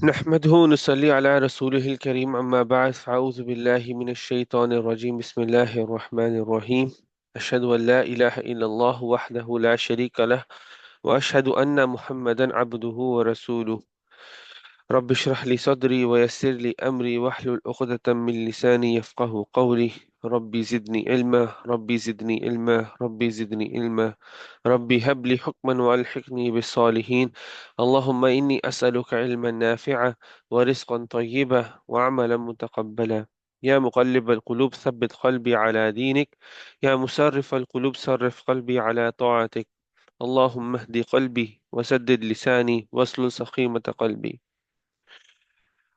نحمده ونصلي على رسوله الكريم أما بعد فأعوذ بالله من الشيطان الرجيم بسم الله الرحمن الرحيم أشهد أن لا إله إلا الله وحده لا شريك له وأشهد أن محمدا عبده ورسوله رب اشرح لي صدري ويسر لي أمري واحلل عقدة من لساني يفقه قولي ربي زدني علما ربي زدني علما ربي زدني علما ربي هب لي حكما والحقني بالصالحين اللهم إني أسألك علما نافعا ورزقا طيبا وعملا متقبلا يا مقلب القلوب ثبت قلبي على دينك يا مسرف القلوب صرف قلبي على طاعتك اللهم اهد قلبي وسدد لساني واسلل سخيمة قلبي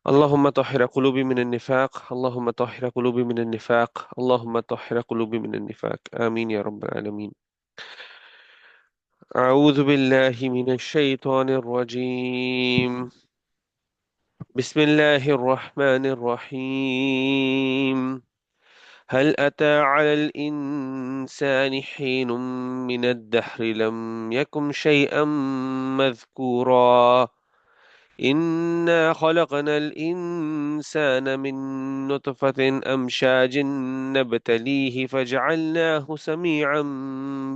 اللهم طهر قلوبي من النفاق اللهم طهر قلوبي من النفاق اللهم طهر قلوبي من النفاق آمين يا رب العالمين. أعوذ بالله من الشيطان الرجيم. بسم الله الرحمن الرحيم. هل أتى على الإنسان حين من الدهر لم يكن شيئا مذكورا إنا خلقنا الإنسان من نطفة أمشاج نبتليه فجعلناه سميعا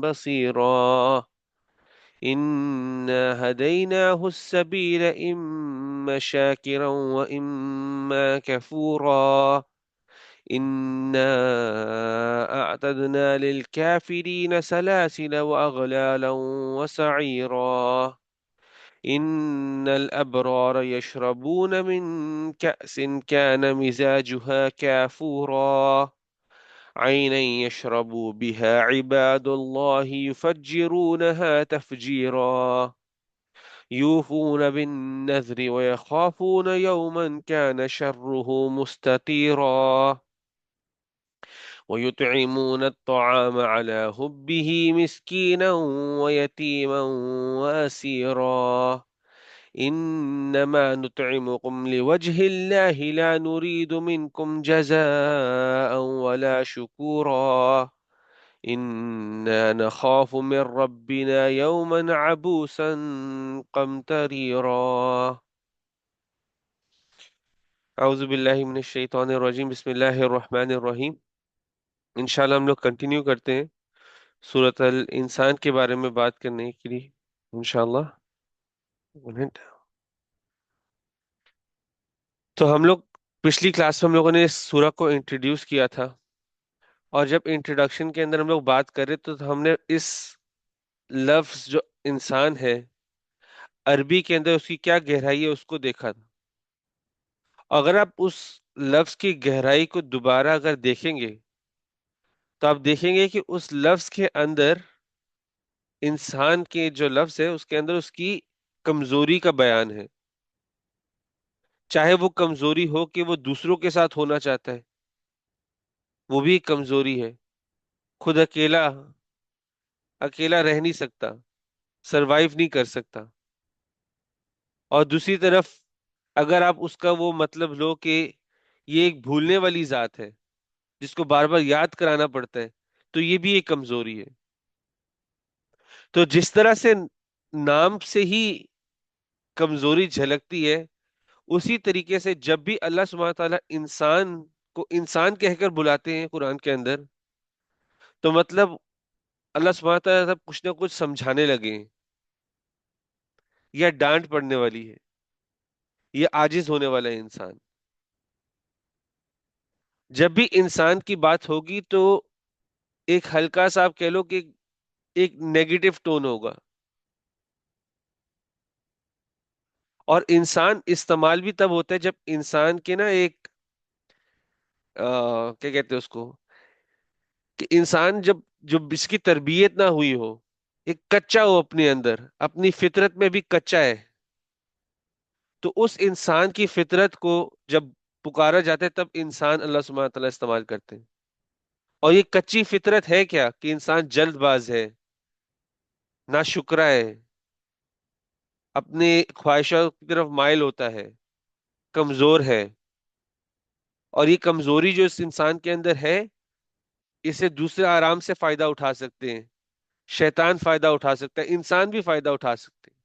بصيرا إنا هديناه السبيل إما شاكرا وإما كفورا إنا أعتدنا للكافرين سلاسل وأغلالا وسعيرا إن الأبرار يشربون من كأس كان مزاجها كافورا عينا يشرب بها عباد الله يفجرونها تفجيرا يوفون بالنذر ويخافون يوما كان شره مستطيرا ويطعمون الطعام على حبه مسكينا ويتيما وأسيرا إنما نطعمكم لوجه الله لا نريد منكم جزاء ولا شكورا إنا نخاف من ربنا يوما عبوسا قمطريرا. أعوذ بالله من الشيطان الرجيم بسم الله الرحمن الرحيم. انشاءاللہ ہم لوگ کنٹینیو کرتے ہیں سورۃ الانسان کے بارے میں بات کرنے کے لیے انشاءاللہ. منٹ. تو ہم لوگ پچھلی کلاس میں ہم لوگوں نے اس سورہ کو انٹروڈیوس کیا تھا، اور جب انٹروڈکشن کے اندر ہم لوگ بات کر رہے تو ہم نے اس لفظ جو انسان ہے عربی کے اندر اس کی کیا گہرائی ہے اس کو دیکھا تھا. اگر آپ اس لفظ کی گہرائی کو دوبارہ اگر دیکھیں گے تو آپ دیکھیں گے کہ اس لفظ کے اندر انسان کے جو لفظ ہے اس کے اندر اس کی کمزوری کا بیان ہے. چاہے وہ کمزوری ہو کہ وہ دوسروں کے ساتھ ہونا چاہتا ہے، وہ بھی ایک کمزوری ہے. خود اکیلا اکیلا رہ نہیں سکتا، سروائیو نہیں کر سکتا. اور دوسری طرف اگر آپ اس کا وہ مطلب لو کہ یہ ایک بھولنے والی ذات ہے جس کو بار بار یاد کرانا پڑتا ہے، تو یہ بھی ایک کمزوری ہے. تو جس طرح سے نام سے ہی کمزوری جھلکتی ہے، اسی طریقے سے جب بھی اللہ سبحانہ تعالیٰ انسان کو انسان کہہ کر بلاتے ہیں قرآن کے اندر، تو مطلب اللہ سبحانہ تعالیٰ سب کچھ نہ کچھ سمجھانے لگے ہیں، یا ڈانٹ پڑنے والی ہے، یا عاجز ہونے والا ہے انسان. جب بھی انسان کی بات ہوگی تو ایک ہلکا سا آپ کہہ لو کہ ایک نیگیٹو ٹون ہوگا. اور انسان استعمال بھی تب ہوتا ہے جب انسان کے نا ایک کیا کہتے ہیں اس کو، کہ انسان جب جو اس کی تربیت نہ ہوئی ہو، ایک کچا ہو اپنے اندر، اپنی فطرت میں بھی کچا ہے، تو اس انسان کی فطرت کو جب پکارا جاتا ہے تب انسان اللہ سبحانہ تعالیٰ استعمال کرتے ہیں. اور یہ کچی فطرت ہے کیا کہ انسان جلد باز ہے، ناشکرا ہے، اپنے خواہشات کی طرف مائل ہوتا ہے، کمزور ہے. اور یہ کمزوری جو اس انسان کے اندر ہے، اسے دوسرے آرام سے فائدہ اٹھا سکتے ہیں. شیطان فائدہ اٹھا سکتا ہے، انسان بھی فائدہ اٹھا سکتے ہیں.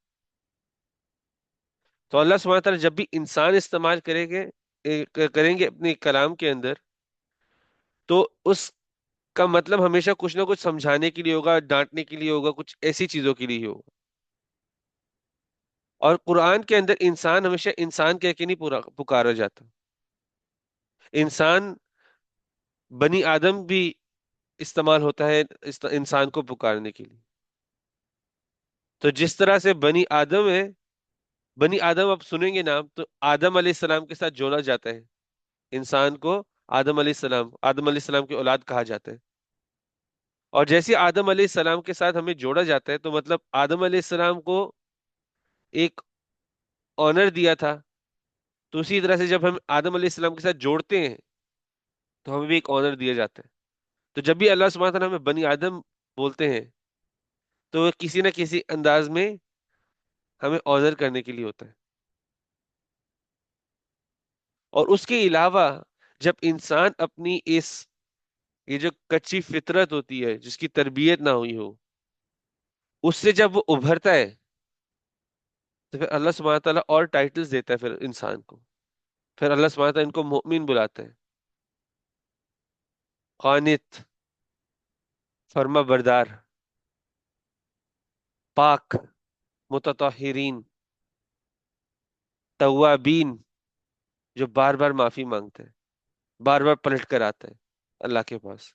تو اللہ سبحانہ تعالیٰ جب بھی انسان استعمال کریں گے اپنے کلام کے اندر، تو اس کا مطلب ہمیشہ کچھ نہ کچھ سمجھانے کے لیے ہوگا، ڈانٹنے کے لیے ہوگا، کچھ ایسی چیزوں کے لیے ہوگا۔ اور قرآن کے اندر انسان ہمیشہ انسان کہہ کے نہیں پکارا جاتا، انسان بنی آدم بھی استعمال ہوتا ہے انسان کو پکارنے کے لیے۔ تو جس طرح سے بنی آدم ہے، بنی آدم آپ سنیں گے نام تو آدم علیہ السلام کے ساتھ جوڑا جاتا ہے انسان کو، آدم علیہ السلام کی اولاد کہا جاتا ہے۔ اور جیسے آدم علیہ السلام کے ساتھ ہمیں جوڑا جاتا ہے، تو مطلب آدم علیہ السلام کو ایک آنر دیا تھا، تو اسی طرح سے جب ہم آدم علیہ السلام کے ساتھ جوڑتے ہیں تو ہمیں بھی ایک آنر دیا جاتا ہے۔ تو جب بھی اللہ سبحانہ تعالیٰ ہمیں بنی آدم بولتے ہیں، تو وہ کسی نہ کسی انداز میں ہمیں آنر کرنے کے لیے ہوتا ہے۔ اور اس کے علاوہ جب انسان اپنی یہ جو کچی فطرت ہوتی ہے جس کی تربیت نہ ہوئی ہو، اس سے جب وہ ابھرتا ہے، تو پھر اللہ سبحانہ تعالیٰ اور ٹائٹلز دیتا ہے پھر انسان کو۔ پھر اللہ سبحانہ تعالیٰ ان کو مؤمن بلاتا ہے، قانت، فرما بردار، پاک، متطہرین، توابین، جو بار بار معافی مانگتا ہے، بار بار پلٹ کر آتا ہے اللہ کے پاس۔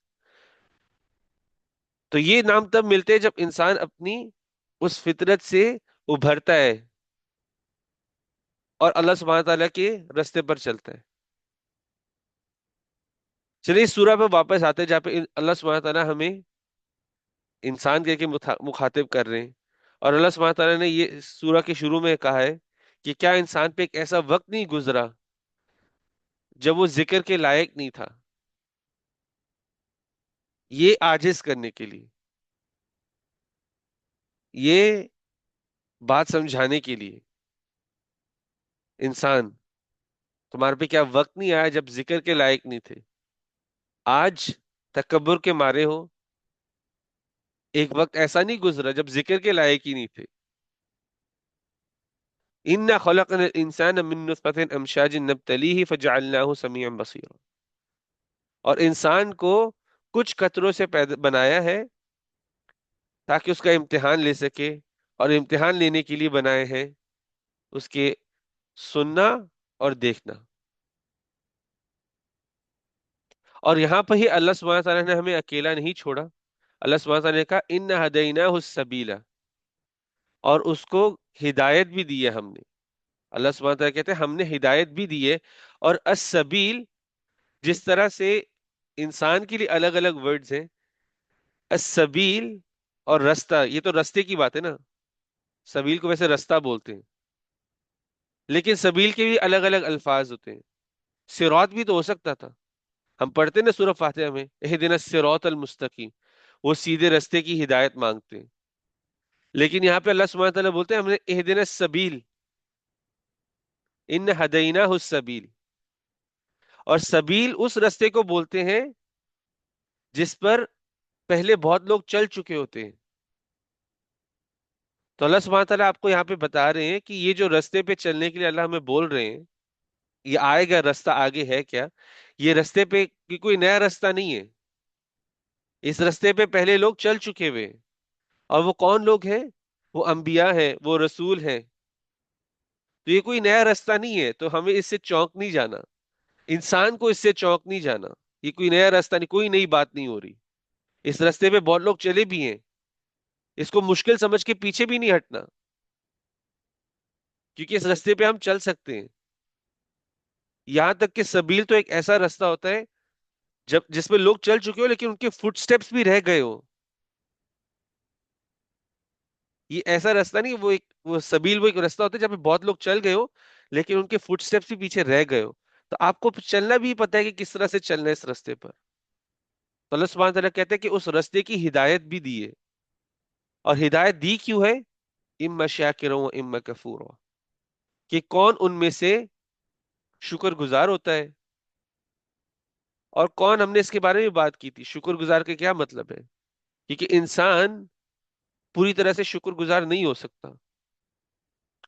تو یہ نام تب ملتے ہیں جب انسان اپنی اس فطرت سے ابھرتا ہے اور اللہ سبحانہ تعالیٰ کے رستے پر چلتا ہے۔ چلیے اس سورہ پہ واپس آتے ہیں جہاں پہ اللہ سبحانہ تعالیٰ ہمیں انسان کہہ کے مخاطب کر رہے ہیں۔ اور اللہ سبحانہ تعالیٰ نے یہ سورہ کے شروع میں کہا ہے کہ کیا انسان پہ ایک ایسا وقت نہیں گزرا جب وہ ذکر کے لائق نہیں تھا، یہ عاجز کرنے کے لیے، یہ بات سمجھانے کے لیے، انسان تمہارے پہ کیا وقت نہیں آیا جب ذکر کے لائق نہیں تھے؟ آج تکبر کے مارے ہو، ایک وقت ایسا نہیں گزرا جب ذکر کے لائق ہی نہیں تھے۔ انا خلقنا الانسان من نطفة امشاج نبتلیہ فجعلناہ سمیعا بصیرا۔ اور انسان کو کچھ قطروں سے بنایا ہے تاکہ اس کا امتحان لے سکے، اور امتحان لینے کے لیے بنائے ہیں اس کے سننا اور دیکھنا۔ اور یہاں پہ ہی اللہ سبحانہ تعالیٰ نے ہمیں اکیلا نہیں چھوڑا، اللہ سبحانہ تعالیٰ نے کہا ان ہدیناہ السبیل، اور اس کو ہدایت بھی دی ہے ہم نے۔ اللہ سبحانہ تعالیٰ کہتے ہیں ہم نے ہدایت بھی دی ہے۔ اور السبیل، جس طرح سے انسان کے لیے الگ الگ ورڈز ہیں، السبیل اور رستہ، یہ تو رستے کی بات ہے نا، سبیل کو ویسے رستہ بولتے ہیں، لیکن سبیل کے بھی الگ الگ الفاظ ہوتے ہیں۔ صراط بھی تو ہو سکتا تھا، ہم پڑھتے ہیں نا سورہ فاتحہ میں اہدنا الصراط المستقیم، وہ سیدھے رستے کی ہدایت مانگتے ہیں۔ لیکن یہاں پہ اللہ سبحانہ تعالیٰ بولتے ہیں ہم نے اہدنا السبیل، ان ہدیناہ السبیل۔ اور سبیل اس رستے کو بولتے ہیں جس پر پہلے بہت لوگ چل چکے ہوتے ہیں۔ تو اللہ سبحانہ تعالیٰ آپ کو یہاں پہ بتا رہے ہیں کہ یہ جو رستے پہ چلنے کے لیے اللہ ہمیں بول رہے ہیں، یہ آئے گا رستہ آگے ہے کیا، یہ رستے پہ کی کوئی نیا رستہ نہیں ہے، اس رستے پہ پہلے لوگ چل چکے ہوئے ہیں۔ اور وہ کون لوگ ہیں؟ وہ انبیاء ہیں، وہ رسول ہیں۔ تو یہ کوئی نیا رستہ نہیں ہے، تو ہمیں اس سے چونک نہیں جانا، انسان کو اس سے چونک نہیں جانا۔ یہ کوئی نیا راستہ نہیں، کوئی نئی بات نہیں ہو رہی، اس راستے پہ بہت لوگ چلے بھی ہیں، اس کو مشکل سمجھ کے پیچھے بھی نہیں ہٹنا، کیونکہ اس راستے پہ ہم چل سکتے ہیں۔ یہاں تک کہ سبیل تو ایک ایسا راستہ ہوتا ہے جس میں لوگ چل چکے ہو لیکن ان کے فٹ سٹیپس بھی رہ گئے ہو۔ یہ ایسا راستہ نہیں، وہ سبیل وہ ایک راستہ ہوتا ہے جہاں پہ بہت لوگ چل گئے ہو لیکن ان کے فٹ سٹیپس بھی پیچھے رہ گئے ہو، تو آپ کو چلنا بھی پتہ ہے کہ کس طرح سے چلنا ہے اس راستے پر۔ تو اللہ سبحانہ تعالیٰ کہتے ہیں کہ اس راستے کی ہدایت بھی دی ہے۔ اور ہدایت دی کیوں ہے؟ اما شاکرا و اما کفورا، کہ کون ان میں سے شکر گزار ہوتا ہے، اور کون، ہم نے اس کے بارے میں بات کی تھی شکر گزار کا کیا مطلب ہے، کیونکہ انسان پوری طرح سے شکر گزار نہیں ہو سکتا۔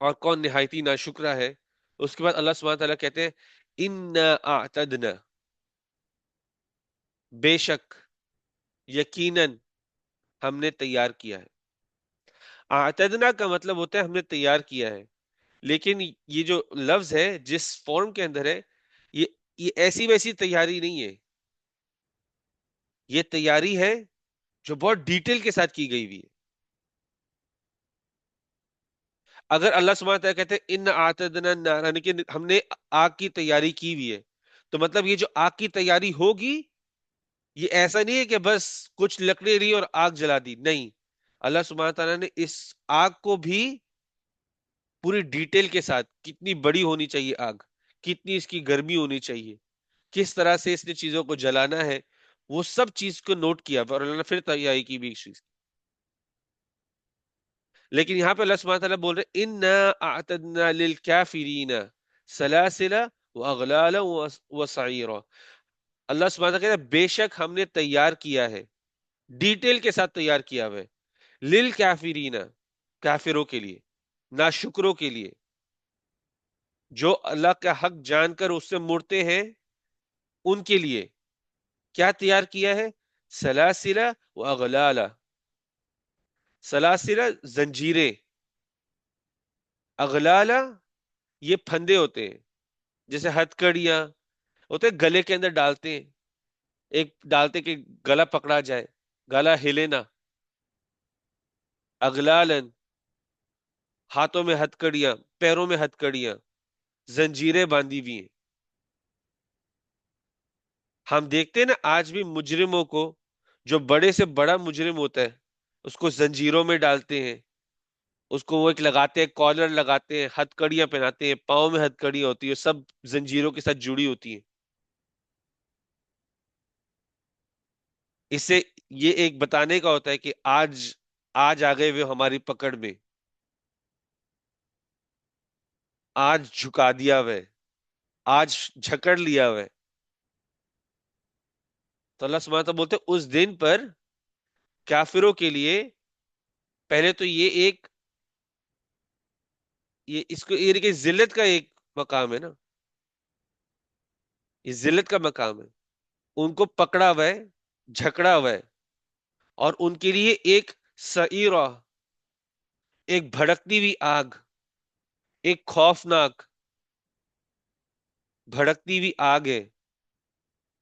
اور کون نہایتی ناشکرا ہے. اس کے بعد اللہ سبحانہ تعالیٰ کہتے ہیں انا اعتدنا، بے شک، یقیناً ہم نے تیار کیا ہے. اعتدنا کا مطلب ہوتا ہے ہم نے تیار کیا ہے، لیکن یہ جو لفظ ہے جس فارم کے اندر ہے، یہ یہ ایسی ویسی تیاری نہیں ہے. یہ تیاری ہے جو بہت ڈیٹیل کے ساتھ کی گئی ہوئی ہے. اگر اللہ سبحانہ تعالیٰ کہتے ہیں ان اعتدنا النار، یعنی کہ ہم نے آگ کی تیاری کی ہوئی ہے، تو مطلب یہ جو آگ کی تیاری ہوگی، یہ ایسا نہیں ہے کہ بس کچھ لکڑی رہی اور آگ جلا دی، نہیں. اللہ سبحانہ تعالیٰ نے اس آگ کو بھی پوری ڈیٹیل کے ساتھ، کتنی بڑی ہونی چاہیے آگ، کتنی اس کی گرمی ہونی چاہیے، کس طرح سے اس نے چیزوں کو جلانا ہے، وہ سب چیز کو نوٹ کیا اور اللہ نے پھر تیاری کی بھی اس چیز. لیکن یہاں پہ اللہ سبحانہ تعالیٰ بول رہے انا اعتدنا للکافرین سلاسل واغلالا وسعیرا. اللہ سبحانہ تعالیٰ کہتا ہے بے شک ہم نے تیار کیا ہے، ڈیٹیل کے ساتھ تیار کیا ہوا ہے، للکافرین، کافروں کے لیے، ناشکروں کے لیے، جو اللہ کا حق جان کر اس سے مڑتے ہیں، ان کے لیے کیا تیار کیا ہے؟ سلاسل واغلالا. سلاسل زنجیریں، اغلالا یہ پھندے ہوتے ہیں، جیسے ہتھ کڑیاں ہوتے ہیں گلے کے اندر ڈالتے ہیں، ایک ڈالتے کہ گلا پکڑا جائے، گلا ہلے نہ. اغلالن ہاتھوں میں ہتھ کڑیاں، پیروں میں ہتھ کڑیاں، زنجیریں باندھی ہوئی ہیں. ہم دیکھتے ہیں نا آج بھی مجرموں کو، جو بڑے سے بڑا مجرم ہوتا ہے اس کو زنجیروں میں ڈالتے ہیں، اس کو وہ ایک لگاتے ہیں، کالر لگاتے ہیں، ہتھ کڑیاں پہناتے ہیں، پاؤں میں ہتھ کڑیاں ہوتی ہیں، سب زنجیروں کے ساتھ جڑی ہوتی ہیں. اس سے یہ ایک بتانے کا ہوتا ہے کہ آج آج آ گئے وہ ہماری پکڑ میں، آج جھکا دیا ہوئے، آج جھکڑ لیا ہوئے. تو اللہ سبحانہ وتعالی بولتے ہیں اس دن پر کافروں کے لیے پہلے تو یہ ایک، یہ اس کو یہ کہ ذلت کا ایک مقام ہے نا، یہ ذلت کا مقام ہے. ان کو پکڑا ہوا ہے، جھکڑا ہوا ہے، اور ان کے لیے ایک سعیرہ، ایک بھڑکتی ہوئی آگ، ایک خوفناک بھڑکتی ہوئی آگ ہے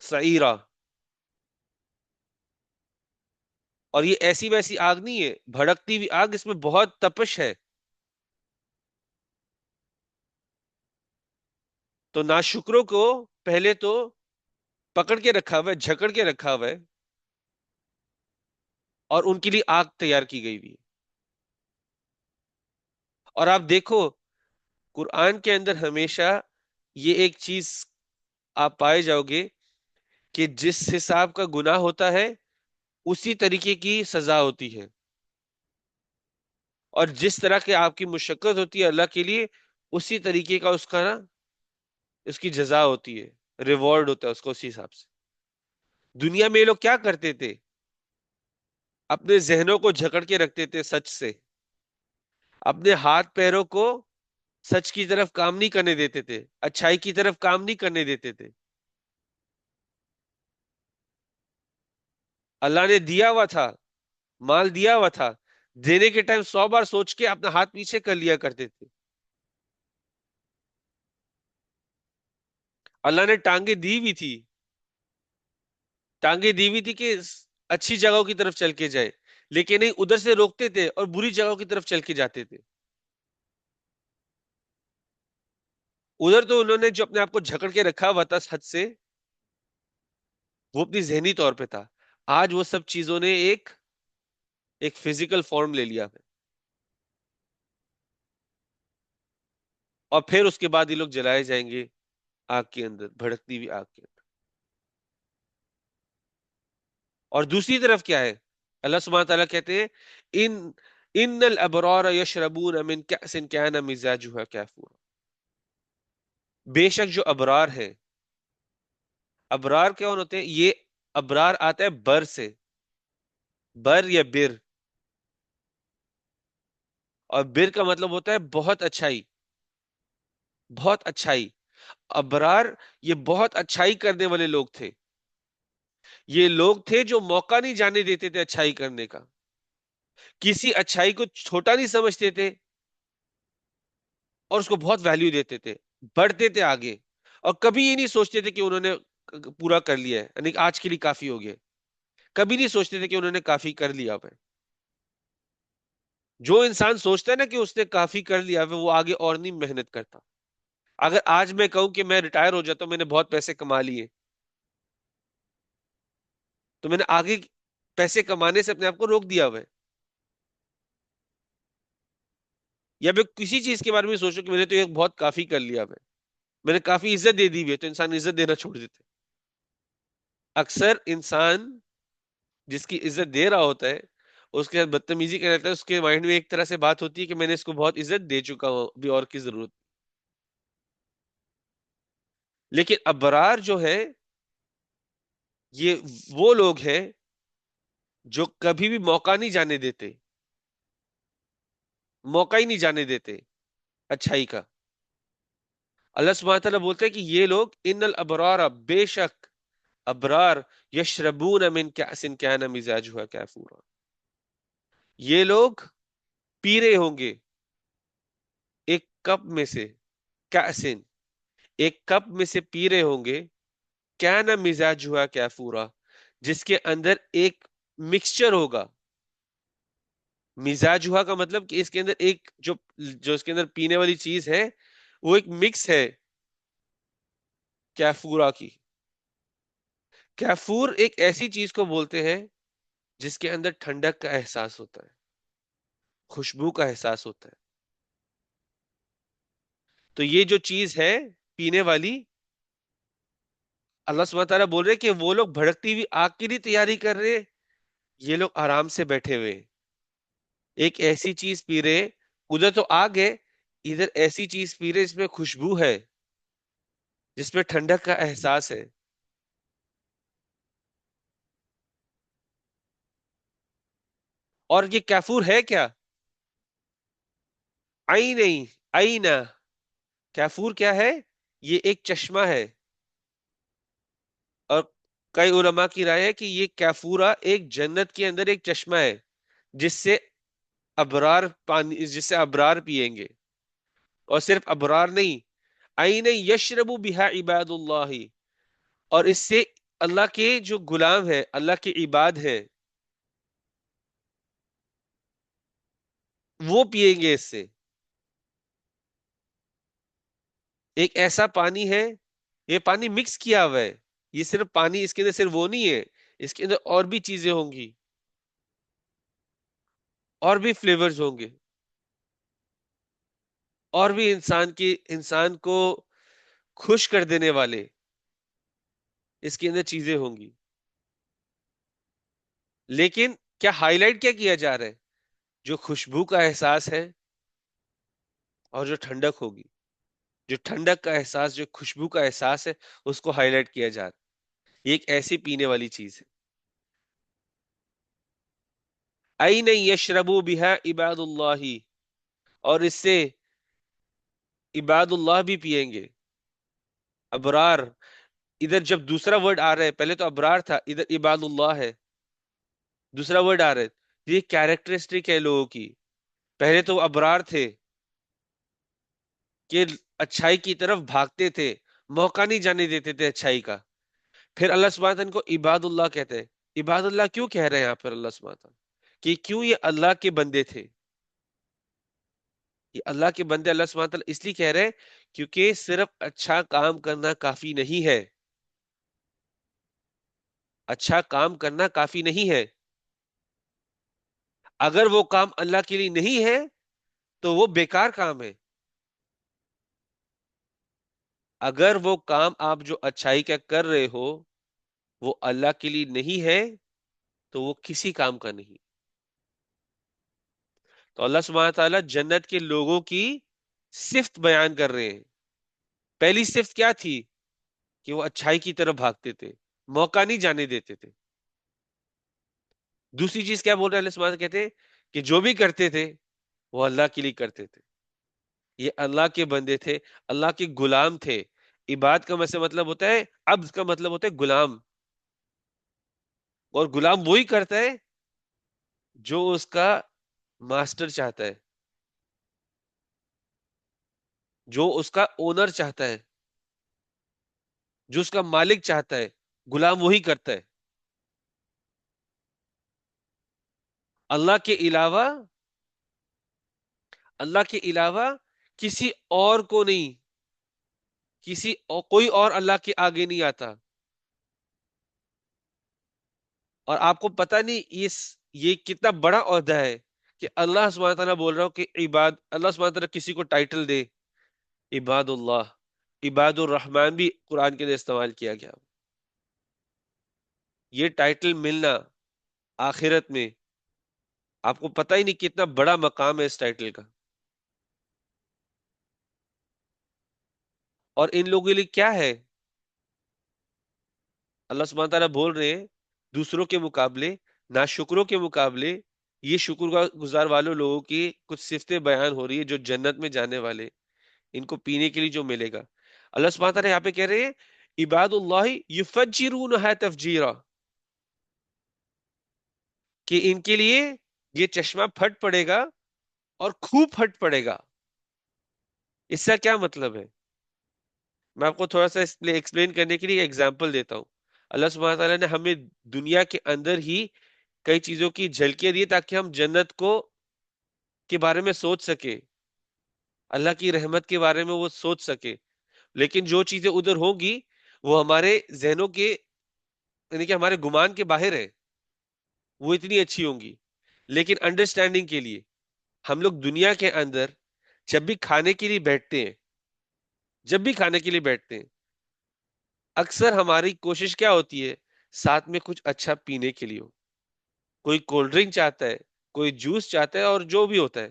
سعیرہ. اور یہ ایسی ویسی آگ نہیں ہے، بھڑکتی ہوئی آگ، اس میں بہت تپش ہے. تو ناشکروں کو پہلے تو پکڑ کے رکھا ہوا ہے، جھکڑ کے رکھا ہوا ہے، اور ان کے لیے آگ تیار کی گئی ہوئی ہے. اور آپ دیکھو قرآن کے اندر ہمیشہ یہ ایک چیز آپ پائے جاؤ گے کہ جس حساب کا گناہ ہوتا ہے اسی طریقے کی سزا ہوتی ہے، اور جس طرح کی آپ کی مشقت ہوتی ہے اللہ کے لیے، اسی طریقے کا اس کا نا، اس کی جزا ہوتی ہے، ریوارڈ ہوتا ہے اس کو اسی حساب سے. دنیا میں یہ لوگ کیا کرتے تھے؟ اپنے ذہنوں کو جھکڑ کے رکھتے تھے سچ سے، اپنے ہاتھ پیروں کو سچ کی طرف کام نہیں کرنے دیتے تھے، اچھائی کی طرف کام نہیں کرنے دیتے تھے. اللہ نے دیا ہوا تھا، مال دیا ہوا تھا، دینے کے ٹائم 100 بار سوچ کے اپنا ہاتھ پیچھے کر لیا کرتے تھے. اللہ نے ٹانگیں دی ہوئی تھی، ٹانگیں دی ہوئی تھی کہ اچھی جگہوں کی طرف چل کے جائے، لیکن نہیں، ادھر سے روکتے تھے اور بری جگہوں کی طرف چل کے جاتے تھے. ادھر تو انہوں نے جو اپنے آپ کو جھکڑ کے رکھا ہوا تھا حد سے، وہ اپنی ذہنی طور پہ تھا. آج وہ سب چیزوں نے ایک فزیکل فارم لے لیا ہے، اور پھر اس کے بعد یہ لوگ جلائے جائیں گے آگ کے اندر، بھڑکتی ہوئی آگ کے اندر. اور دوسری طرف کیا ہے؟ اللہ سبحانہ تعالیٰ کہتے ہیں ان ان الابرار یشربون من کأس کان مزاجها کافورا. بے شک جو ابرار ہیں، ابرار کون ہوتے ہیں؟ یہ ابرار آتا ہے بر سے، بر یا بر. اور بر کا مطلب ہوتا ہے بہت اچھائی، بہت اچھائی. ابرار یہ بہت اچھائی کرنے والے لوگ تھے. یہ لوگ تھے جو موقع نہیں جانے دیتے تھے اچھائی کرنے کا، کسی اچھائی کو چھوٹا نہیں سمجھتے تھے، اور اس کو بہت ویلیو دیتے تھے، بڑھتے تھے آگے. اور کبھی یہ نہیں سوچتے تھے کہ انہوں نے پورا کر لیا ہے، یعنی کہ آج کے لیے کافی ہو گیا. کبھی نہیں سوچتے تھے کہ انہوں نے کافی کر لیا ہے. جو انسان سوچتا ہے نا کہ اس نے کافی کر لیا ہے، وہ آگے اور نہیں محنت کرتا. اگر آج میں کہوں کہ میں ریٹائر ہو جاتا ہوں، میں نے بہت پیسے کما لیے، تو میں نے آگے پیسے کمانے سے اپنے آپ کو روک دیا ہوا ہے. یا میں کسی چیز کے بارے میں سوچوں کہ میں نے تو یہ بہت کافی کر لیا ہے، میں نے کافی عزت دے دی ہوئی ہے، تو انسان عزت دینا چھوڑ دیتے. اکثر انسان جس کی عزت دے رہا ہوتا ہے اس کے ساتھ بدتمیزی کر رہتا ہے، اس کے مائنڈ میں ایک طرح سے بات ہوتی ہے کہ میں نے اس کو بہت عزت دے چکا ہوں، ابھی اور کی ضرورت. لیکن ابرار جو ہے، یہ وہ لوگ ہیں جو کبھی بھی موقع نہیں جانے دیتے، موقع ہی نہیں جانے دیتے اچھائی کا. اللہ سبحانہ تعالیٰ بولتے ہیں کہ یہ لوگ ان الابرار، بے شک ابرار، یشربون من کأس کان مزاجها کافورا، یہ لوگ پی رہے ہوں گے ایک کپ میں سے، کأسن، ایک کپ میں سے پی رہے ہوں گے، کان مزاجها کافورا، جس کے اندر ایک مکسچر ہوگا. مزاجها کا مطلب کہ اس کے اندر ایک جو اس کے اندر پینے والی چیز ہے، وہ ایک مکس ہے کیفورا کی. کیفور ایک ایسی چیز کو بولتے ہیں جس کے اندر ٹھنڈک کا احساس ہوتا ہے، خوشبو کا احساس ہوتا ہے. تو یہ جو چیز ہے پینے والی، اللہ سبحانہ تعالیٰ بول رہے کہ وہ لوگ بھڑکتی ہوئی آگ کی نہیں تیاری کر رہے، یہ لوگ آرام سے بیٹھے ہوئے ایک ایسی چیز پی رہے. ادھر تو آگ ہے، ادھر ایسی چیز پی رہے جس میں خوشبو ہے، جس میں ٹھنڈک کا احساس ہے. اور یہ کیفور ہے کیا؟ آئی نہیں، آئی نہ. کیفور کیا ہے؟ یہ ایک چشمہ ہے. اور کئی علماء کی رائے ہے کہ یہ کیفورا ایک جنت کے اندر ایک چشمہ ہے، جس سے ابرار پانی، جس سے ابرار پیئیں گے. اور صرف ابرار نہیں، آئین یشرب بہا عباد اللہ، اور اس سے اللہ کے جو غلام ہے، اللہ کے عباد ہیں، وہ پیئیں گے اس سے. ایک ایسا پانی ہے، یہ پانی مکس کیا ہوا ہے. یہ صرف پانی، اس کے اندر صرف وہ نہیں ہے، اس کے اندر اور بھی چیزیں ہوں گی، اور بھی فلیورز ہوں گے، اور بھی انسان کو خوش کر دینے والے اس کے اندر چیزیں ہوں گی. لیکن کیا ہائی لائٹ کیا کیا جا رہا ہے؟ جو خوشبو کا احساس ہے اور جو ٹھنڈک ہوگی، جو ٹھنڈک کا احساس، جو خوشبو کا احساس ہے، اس کو ہائی لائٹ کیا جا رہا ہے. یہ ایک ایسی پینے والی چیز ہے. این یشربو بہا عباد اللہ، اور اس سے عباد اللہ بھی پیئیں گے. ابرار، ادھر جب دوسرا ورڈ آ رہا ہے، پہلے تو ابرار تھا، ادھر عباد اللہ ہے، دوسرا ورڈ آ رہا ہے. یہ کیریکٹرسٹک ہے لوگوں کی. پہلے تو وہ ابرار تھے کہ اچھائی کی طرف بھاگتے تھے، موقع نہیں جانے دیتے تھے اچھائی کا. پھر اللہ سبحانہ تعالیٰ ان کو عباد اللہ کہتے ہیں. عباد اللہ کیوں کہہ رہے ہیں یہاں پر اللہ سبحانہ تعالیٰ؟ کہ کیوں یہ اللہ کے بندے تھے. یہ اللہ کے بندے اللہ سبحانہ تعالیٰ اس لیے کہہ رہے ہیں کیونکہ صرف اچھا کام کرنا کافی نہیں ہے. اچھا کام کرنا کافی نہیں ہے. اگر وہ کام اللہ کے لیے نہیں ہے تو وہ بیکار کام ہے. اگر وہ کام آپ جو اچھائی کا کر رہے ہو وہ اللہ کے لیے نہیں ہے تو وہ کسی کام کا نہیں. تو اللہ سبحانہ تعالیٰ جنت کے لوگوں کی صفت بیان کر رہے ہیں. پہلی صفت کیا تھی؟ کہ وہ اچھائی کی طرف بھاگتے تھے، موقع نہیں جانے دیتے تھے. دوسری چیز کیا بول رہے ہیں اللہ سبحانہ، کہتے ہیں کہ جو بھی کرتے تھے وہ اللہ کے لیے کرتے تھے. یہ اللہ کے بندے تھے, اللہ کے غلام تھے. عباد کا مطلب ہوتا ہے, عبد کا مطلب ہوتا ہے غلام. اور غلام وہی کرتا ہے جو اس کا ماسٹر چاہتا ہے, جو اس کا اونر چاہتا ہے, جو اس کا مالک چاہتا ہے. غلام وہی کرتا ہے. اللہ کے علاوہ, اللہ کے علاوہ کسی اور کو نہیں, کوئی اور اللہ کے آگے نہیں آتا. اور آپ کو پتہ نہیں یہ کتنا بڑا عہدہ ہے کہ اللہ سبحانہ تعالیٰ بول رہا ہو کہ اللہ سبحانہ تعالیٰ کسی کو ٹائٹل دے عباد اللہ. عباد الرحمن بھی قرآن کے اندر استعمال کیا گیا. یہ ٹائٹل ملنا آخرت میں, آپ کو پتہ ہی نہیں کتنا بڑا مقام ہے اس ٹائٹل کا. اور ان لوگوں کے لیے کیا ہے, اللہ سبحانہ تعالیٰ بول رہے ہیں دوسروں کے مقابلے, ناشکروں کے مقابلے, یہ شکر گزار والوں لوگوں کی کچھ صفتیں بیان ہو رہی ہے جو جنت میں جانے والے, ان کو پینے کے لیے جو ملے گا. اللہ سبحانہ تعالیٰ یہاں پہ کہہ رہے ہیں عباد اللہ یفجرونہا تفجیرا, کہ ان کے لیے یہ چشمہ پھٹ پڑے گا اور خوب پھٹ پڑے گا. اس کا کیا مطلب ہے؟ میں آپ کو تھوڑا سا اس لیے ایکسپلین کرنے کے لیے ایگزامپل دیتا ہوں. اللہ سبحانہ تعالیٰ نے ہمیں دنیا کے اندر ہی کئی چیزوں کی جھلکیاں دی تاکہ ہم جنت کو کے بارے میں سوچ سکے, اللہ کی رحمت کے بارے میں وہ سوچ سکے. لیکن جو چیزیں ادھر ہوں گی وہ ہمارے ذہنوں کے, یعنی کہ ہمارے گمان کے باہر ہے, وہ اتنی اچھی ہوں گی. لیکن انڈرسٹینڈنگ کے لیے ہم لوگ دنیا کے اندر جب بھی کھانے کے لیے بیٹھتے ہیں, جب بھی کھانے کے لیے بیٹھتے ہیں, اکثر ہماری کوشش کیا ہوتی ہے, ساتھ میں کچھ اچھا پینے کے لیے ہو. کوئی کولڈ ڈرنک چاہتا ہے, کوئی جوس چاہتا ہے, اور جو بھی ہوتا ہے.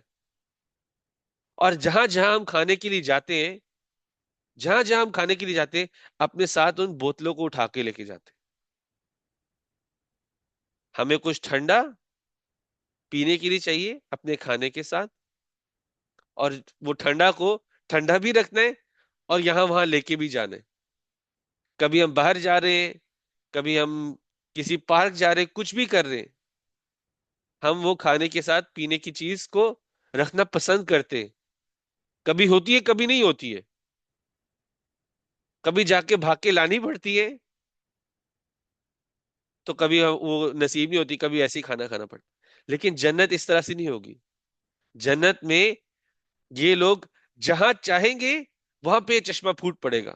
اور جہاں جہاں ہم کھانے کے لیے جاتے ہیں, جہاں جہاں ہم کھانے کے لیے جاتے ہیں, اپنے ساتھ ان بوتلوں کو اٹھا کے لے کے جاتے ہیں. ہمیں کچھ ٹھنڈا پینے کے لیے چاہیے اپنے کھانے کے ساتھ, اور وہ ٹھنڈا کو ٹھنڈا بھی رکھنا ہے اور یہاں وہاں لے کے بھی جانا ہے. کبھی ہم باہر جا رہے ہیں, کبھی ہم کسی پارک جا رہے ہیں, کچھ بھی کر رہے ہیں, ہم وہ کھانے کے ساتھ پینے کی چیز کو رکھنا پسند کرتے ہیں. کبھی ہوتی ہے, کبھی نہیں ہوتی ہے, کبھی جا کے بھاگ کے لانی پڑتی ہے, تو کبھی وہ نصیب نہیں ہوتی, کبھی ایسے ہی کھانا کھانا پڑتا. لیکن جنت اس طرح سے نہیں ہوگی. جنت میں یہ لوگ جہاں چاہیں گے وہاں پہ چشمہ پھوٹ پڑے گا.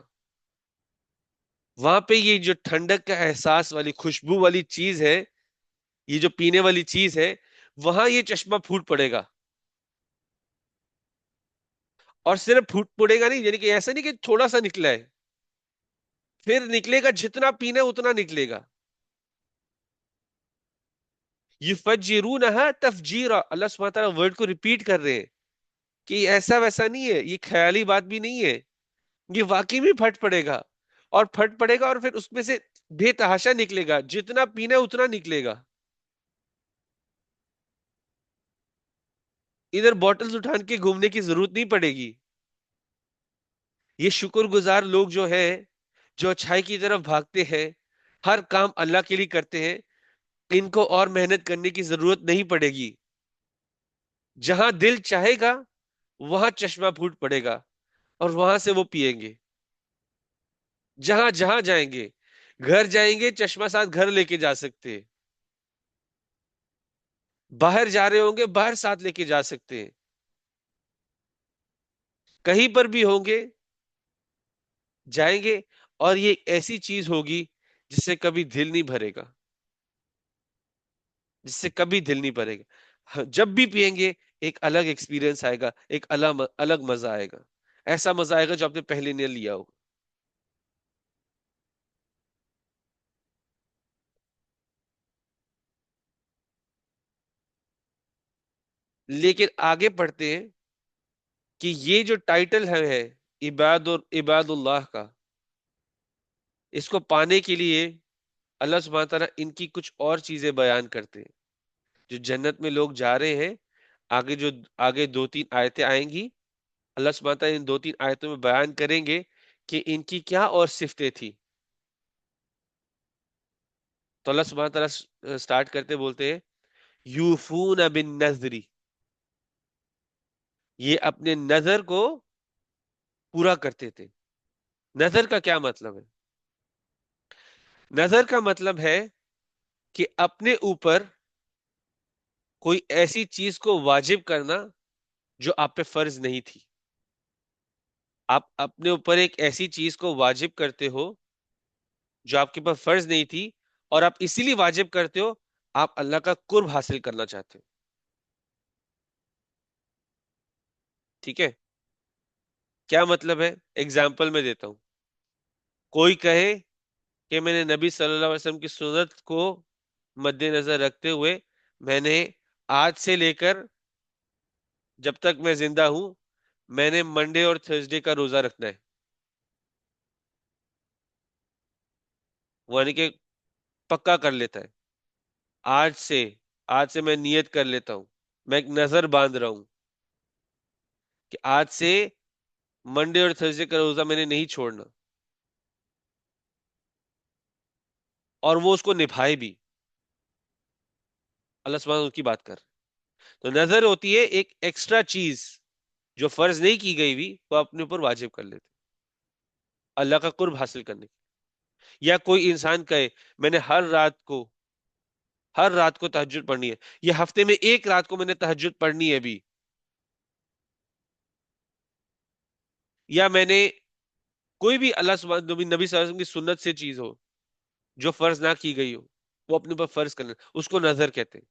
وہاں پہ یہ جو ٹھنڈک کا احساس والی خوشبو والی چیز ہے, یہ جو پینے والی چیز ہے, وہاں یہ چشمہ پھوٹ پڑے گا. اور صرف پھوٹ پڑے گا نہیں, یعنی کہ ایسا نہیں کہ تھوڑا سا نکلا ہے, پھر نکلے گا, جتنا پینا اتنا نکلے گا. یفجرونہا تفجیرا, اللہ سبحانہ تعالیٰ ورڈ کو ریپیٹ کر رہے ہیں کہ یہ ایسا ویسا نہیں ہے, یہ خیالی بات بھی نہیں ہے, یہ واقعی میں پھٹ پڑے گا. اور پھٹ پڑے گا اور پھر اس میں سے بے تحاشا نکلے گا, جتنا پینا اتنا نکلے گا. ادھر بوٹلز اٹھان کے گھومنے کی ضرورت نہیں پڑے گی. یہ شکر گزار لوگ جو ہیں, جو اچھائی کی طرف بھاگتے ہیں, ہر کام اللہ کے لیے کرتے ہیں, ان کو اور محنت کرنے کی ضرورت نہیں پڑے گی. جہاں دل چاہے گا وہاں چشمہ پھوٹ پڑے گا اور وہاں سے وہ پیئیں گے. جہاں جہاں جائیں گے, گھر جائیں گے, چشمہ ساتھ گھر لے کے جا سکتے. باہر جا رہے ہوں گے, باہر ساتھ لے کے جا سکتے ہیں. کہیں پر بھی ہوں گے, جائیں گے, اور یہ ایسی چیز ہوگی جس سے کبھی دل نہیں بھرے گا, جس سے کبھی دل نہیں بھرے گا. جب بھی پیئیں گے ایک الگ ایکسپیرینس آئے گا, ایک الگ الگ مزہ آئے گا. ایسا مزہ آئے گا جو آپ نے پہلے نہیں لیا ہوگا. لیکن آگے پڑھتے ہیں کہ یہ جو ٹائٹل ہے عباد اللہ کا, اس کو پانے کے لیے اللہ سبحانہ تعالیٰ ان کی کچھ اور چیزیں بیان کرتے ہیں. جو جنت میں لوگ جا رہے ہیں, آگے جو آگے دو تین آیتیں آئیں گی، اللہ سبحانہ تعالیٰ ان دو تین آیتوں میں بیان کریں گے کہ ان کی کیا اور صفتیں تھی. تو اللہ سبحانہ تعالیٰ سٹارٹ کرتے بولتے ہیں یوفون بالنذری، یہ اپنے نظر کو پورا کرتے تھے. نظر کا کیا مطلب ہے؟ نظر کا مطلب ہے کہ اپنے اوپر کوئی ایسی چیز کو واجب کرنا جو آپ پہ فرض نہیں تھی. آپ اپنے اوپر ایک ایسی چیز کو واجب کرتے ہو جو آپ کے اوپر فرض نہیں تھی، اور آپ اسی لیے واجب کرتے ہو، آپ اللہ کا قرب حاصل کرنا چاہتے ہو. ٹھیک ہے؟ کیا مطلب ہے؟ اگزامپل میں دیتا ہوں. کوئی کہے کہ میں نے نبی صلی اللہ علیہ وسلم کی سنت کو مد نظر رکھتے ہوئے میں نے آج سے لے کر جب تک میں زندہ ہوں میں نے منڈے اور تھرسڈے کا روزہ رکھنا ہے. وہ یعنی کہ پکا کر لیتا ہے. آج سے آج سے میں نیت کر لیتا ہوں، میں ایک نظر باندھ رہا ہوں کہ آج سے منڈے اور تھرسڈے کا روزہ میں نے نہیں چھوڑنا، اور وہ اس کو نبھائے بھی. اللہ سبحانہ اس کی بات کر. تو نظر ہوتی ہے ایک ایکسٹرا چیز جو فرض نہیں کی گئی بھی، وہ اپنے اوپر واجب کر لیتے اللہ کا قرب حاصل کرنے کی. یا کوئی انسان کہے میں نے ہر رات کو تہجد پڑھنی ہے، یہ ہفتے میں ایک رات کو میں نے تہجد پڑھنی ہے بھی. یا میں نے کوئی بھی اللہ سبحانہ نبی صلی اللہ علیہ وسلم کی سنت سے چیز ہو جو فرض نہ کی گئی ہو، وہ اپنے اوپر فرض کرنا، اس کو نظر کہتے ہیں.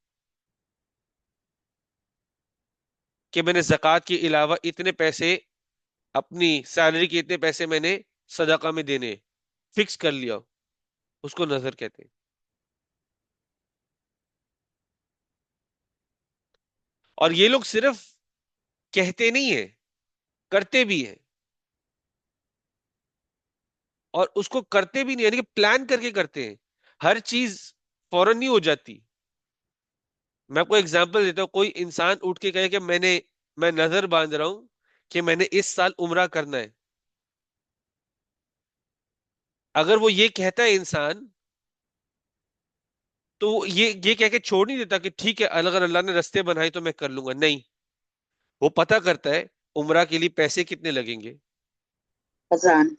کہ میں نے زکوٰۃ کے علاوہ اتنے پیسے، اپنی سیلری کے اتنے پیسے میں نے صدقہ میں دینے، فکس کر لیا، اس کو نظر کہتے ہیں. اور یہ لوگ صرف کہتے نہیں ہیں، کرتے بھی ہیں. اور اس کو کرتے بھی نہیں، یعنی کہ پلان کر کے کرتے ہیں. ہر چیز فوراً نہیں ہو جاتی. میں آپ کو ایگزامپل دیتا ہوں. کوئی انسان اٹھ کے کہے کہ میں نظر باندھ رہا ہوں کہ میں نے اس سال عمرہ کرنا ہے. اگر وہ یہ کہتا ہے انسان، تو یہ کہہ کے چھوڑ نہیں دیتا کہ ٹھیک ہے اگر اللہ نے رستے بنائے تو میں کر لوں گا. نہیں، وہ پتہ کرتا ہے عمرہ کے لیے پیسے کتنے لگیں گے. اذان.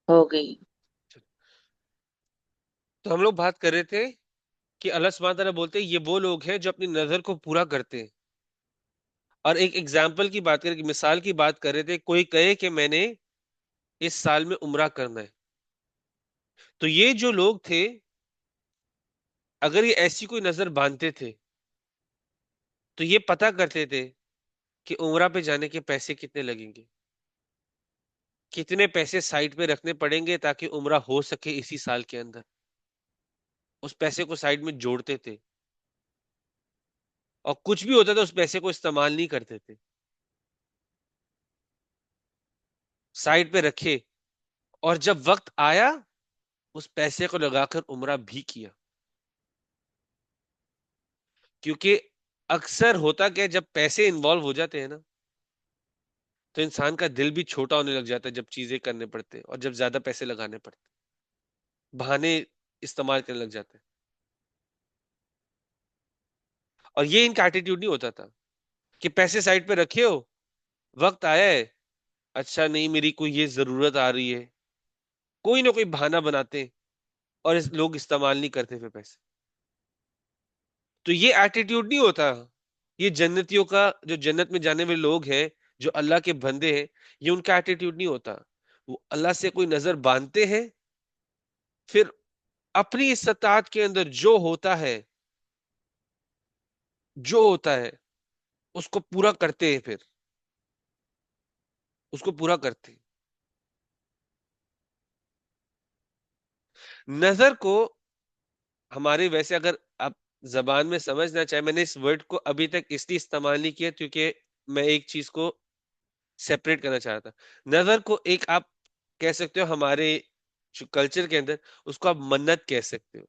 ہو گئی. تو ہم لوگ بات کر رہے تھے کہ اللہ سبحانہ تعالیٰ بولتے ہیں یہ وہ لوگ ہیں جو اپنی نظر کو پورا کرتے ہیں. اور ایک ایگزامپل کی بات کریں، مثال کی بات کر رہے تھے. کوئی کہے کہ میں نے اس سال میں عمرہ کرنا ہے. تو یہ جو لوگ تھے، اگر یہ ایسی کوئی نظر باندھتے تھے تو یہ پتا کرتے تھے کہ عمرہ پہ جانے کے پیسے کتنے لگیں گے، کتنے پیسے سائٹ پہ رکھنے پڑیں گے تاکہ عمرہ ہو سکے اسی سال کے اندر. اس پیسے کو سائڈ میں جوڑتے تھے، اور کچھ بھی ہوتا تھا اس پیسے کو استعمال نہیں کرتے تھے، سائڈ پہ رکھے. اور جب وقت آیا اس پیسے کو لگا کر عمرہ بھی کیا. کیونکہ اکثر ہوتا کہ جب پیسے انوالو ہو جاتے ہیں نا، تو انسان کا دل بھی چھوٹا ہونے لگ جاتا ہے جب چیزیں کرنے پڑتے ہیں اور جب زیادہ پیسے لگانے پڑتے ہیں، بہانے استعمال کرنے لگ جاتے ہیں. اور یہ ان کا ایٹیٹیوڈ نہیں ہوتا تھا کہ پیسے سائڈ پہ رکھے ہو، وقت آیا ہے، اچھا نہیں میری کوئی یہ ضرورت آ رہی ہے، کوئی نہ کوئی بہانہ بناتے ہیں اور لوگ استعمال نہیں کرتے پھر پیسے. تو یہ ایٹیٹیوڈ نہیں ہوتا. یہ جنتیوں کا، جو جنت میں جانے والے لوگ ہیں، جو اللہ کے بندے ہیں، یہ ان کا ایٹیٹیوڈ نہیں ہوتا. وہ اللہ سے کوئی نظر باندھتے ہیں، پھر اپنی استطاعت کے اندر جو ہوتا ہے اس کو پورا کرتے ہیں، پھر اس کو پورا کرتے ہیں. نظر کو ہمارے ویسے اگر آپ زبان میں سمجھنا چاہیں، میں نے اس ورڈ کو ابھی تک اس لیے استعمال نہیں کیا کیونکہ میں ایک چیز کو سیپریٹ کرنا چاہتا. نظر کو ایک آپ کہہ سکتے ہو ہمارے جو کلچر کے اندر، اس کو آپ منت کہہ سکتے ہو.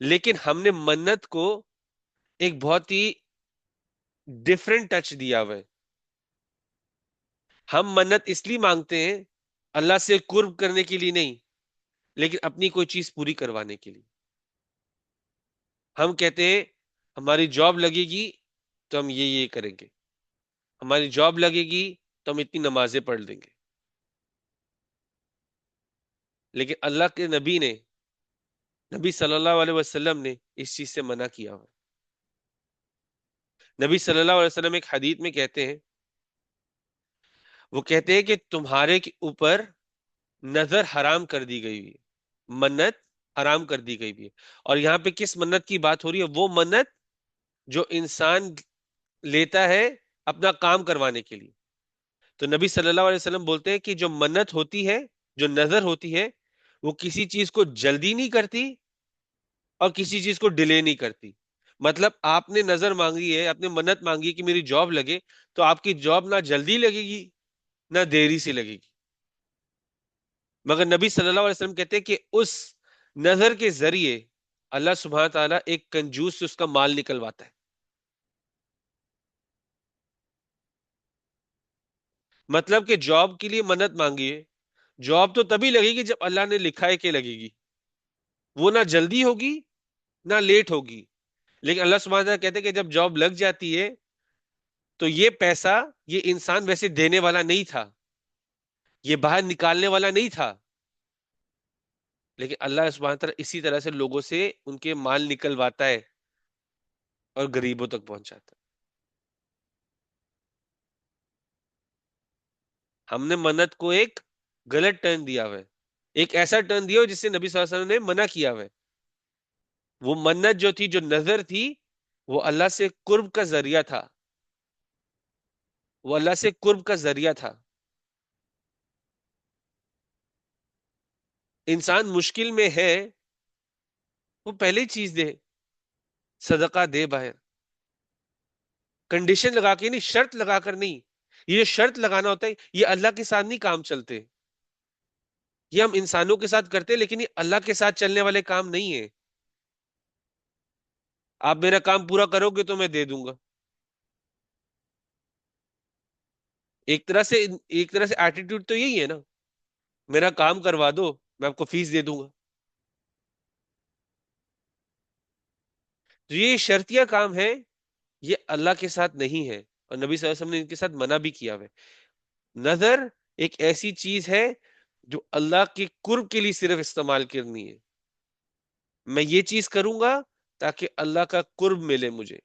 لیکن ہم نے منت کو ایک بہت ہی ڈفرنٹ ٹچ دیا ہوا ہے. ہم منت اس لیے مانگتے ہیں اللہ سے قرب کرنے کے لیے نہیں، لیکن اپنی کوئی چیز پوری کروانے کے لیے. ہم کہتے ہیں ہماری جاب لگے گی تو ہم یہ کریں گے، ہماری جاب لگے گی تو ہم اتنی نمازیں پڑھ لیں گے. لیکن اللہ کے نبی صلی اللہ علیہ وسلم نے اس چیز سے منع کیا ہوا. نبی صلی اللہ علیہ وسلم ایک حدیث میں کہتے ہیں، وہ کہتے ہیں کہ تمہارے کے اوپر نظر حرام کر دی گئی ہوئی ہے، منت حرام کر دی گئی ہوئی ہے. اور یہاں پہ کس منت کی بات ہو رہی ہے؟ وہ منت جو انسان لیتا ہے اپنا کام کروانے کے لیے. تو نبی صلی اللہ علیہ وسلم بولتے ہیں کہ جو منت ہوتی ہے، جو نظر ہوتی ہے، وہ کسی چیز کو جلدی نہیں کرتی اور کسی چیز کو ڈیلے نہیں کرتی. مطلب آپ نے نظر مانگی ہے، آپ نے منت مانگی ہے کہ میری جاب لگے، تو آپ کی جاب نہ جلدی لگے گی نہ دیری سے لگے گی. مگر نبی صلی اللہ علیہ وسلم کہتے ہیں کہ اس نظر کے ذریعے اللہ سبحانہ تعالیٰ ایک کنجوس سے اس کا مال نکلواتا ہے. مطلب کہ جاب کے لیے منت مانگی ہے، جاب تو تبھی لگے گی جب اللہ نے لکھا ہے کہ لگے گی. وہ نہ جلدی ہوگی نہ لیٹ ہوگی. لیکن اللہ سبحانہ تعالیٰ کہتے ہیں کہ جب جاب لگ جاتی ہے تو یہ پیسہ، یہ انسان ویسے دینے والا نہیں تھا، یہ باہر نکالنے والا نہیں تھا، لیکن اللہ سبحانہ تعالیٰ اسی طرح سے لوگوں سے ان کے مال نکلواتا ہے اور غریبوں تک پہنچاتا ہے. ہم نے منت کو ایک غلط ٹرن دیا ہوا ہے، ایک ایسا ٹرن دیا ہوا جس سے نبی صلی اللہ علیہ وسلم نے منع کیا ہوا ہے. وہ منت جو تھی، جو نظر تھی، وہ اللہ سے قرب کا ذریعہ تھا، وہ اللہ سے قرب کا ذریعہ تھا. انسان مشکل میں ہے، وہ پہلے ہی چیز دے، صدقہ دے باہر، کنڈیشن لگا کے نہیں، شرط لگا کر نہیں. یہ جو شرط لگانا ہوتا ہے، یہ اللہ کے ساتھ نہیں کام چلتے. یہ ہم انسانوں کے ساتھ کرتے ہیں، لیکن یہ اللہ کے ساتھ چلنے والے کام نہیں ہے. آپ میرا کام پورا کرو گے تو میں دے دوں گا. ایک طرح سے ایک طرح سے ایٹیٹیوڈ تو یہی ہے نا، میرا کام کروا دو، میں آپ کو فیس دے دوں گا. تو یہ شرطیہ کام ہے، یہ اللہ کے ساتھ نہیں ہے، اور نبی صلی اللہ علیہ وسلم نے ان کے ساتھ منع بھی کیا ہے. نظر ایک ایسی چیز ہے جو اللہ کے قرب کے لیے صرف استعمال کرنی ہے. میں یہ چیز کروں گا تاکہ اللہ کا قرب ملے مجھے.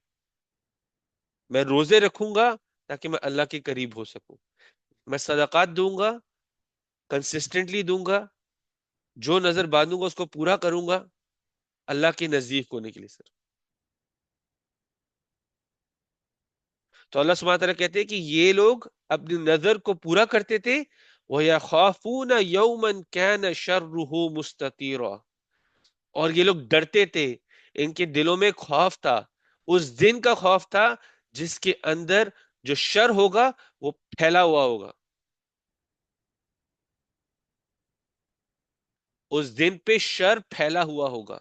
میں روزے رکھوں گا تاکہ میں اللہ کے قریب ہو سکوں. میں صدقات دوں گا، کنسسٹنٹلی دوں گا، جو نظر باندھوں گا اس کو پورا کروں گا اللہ کے نزدیک ہونے کے لیے سر. تو اللہ سبحانہ تعالیٰ کہتے ہیں کہ یہ لوگ اپنی نظر کو پورا کرتے تھے. وَيَخَافُونَ يَوْمًا كَانَ شَرُّهُ مُسْتَطِيرًا، اور یہ لوگ ڈرتے تھے، ان کے دلوں میں خوف تھا، اس دن کا خوف تھا جس کے اندر جو شر ہوگا وہ پھیلا ہوا ہوگا. اس دن پہ شر پھیلا ہوا ہوگا.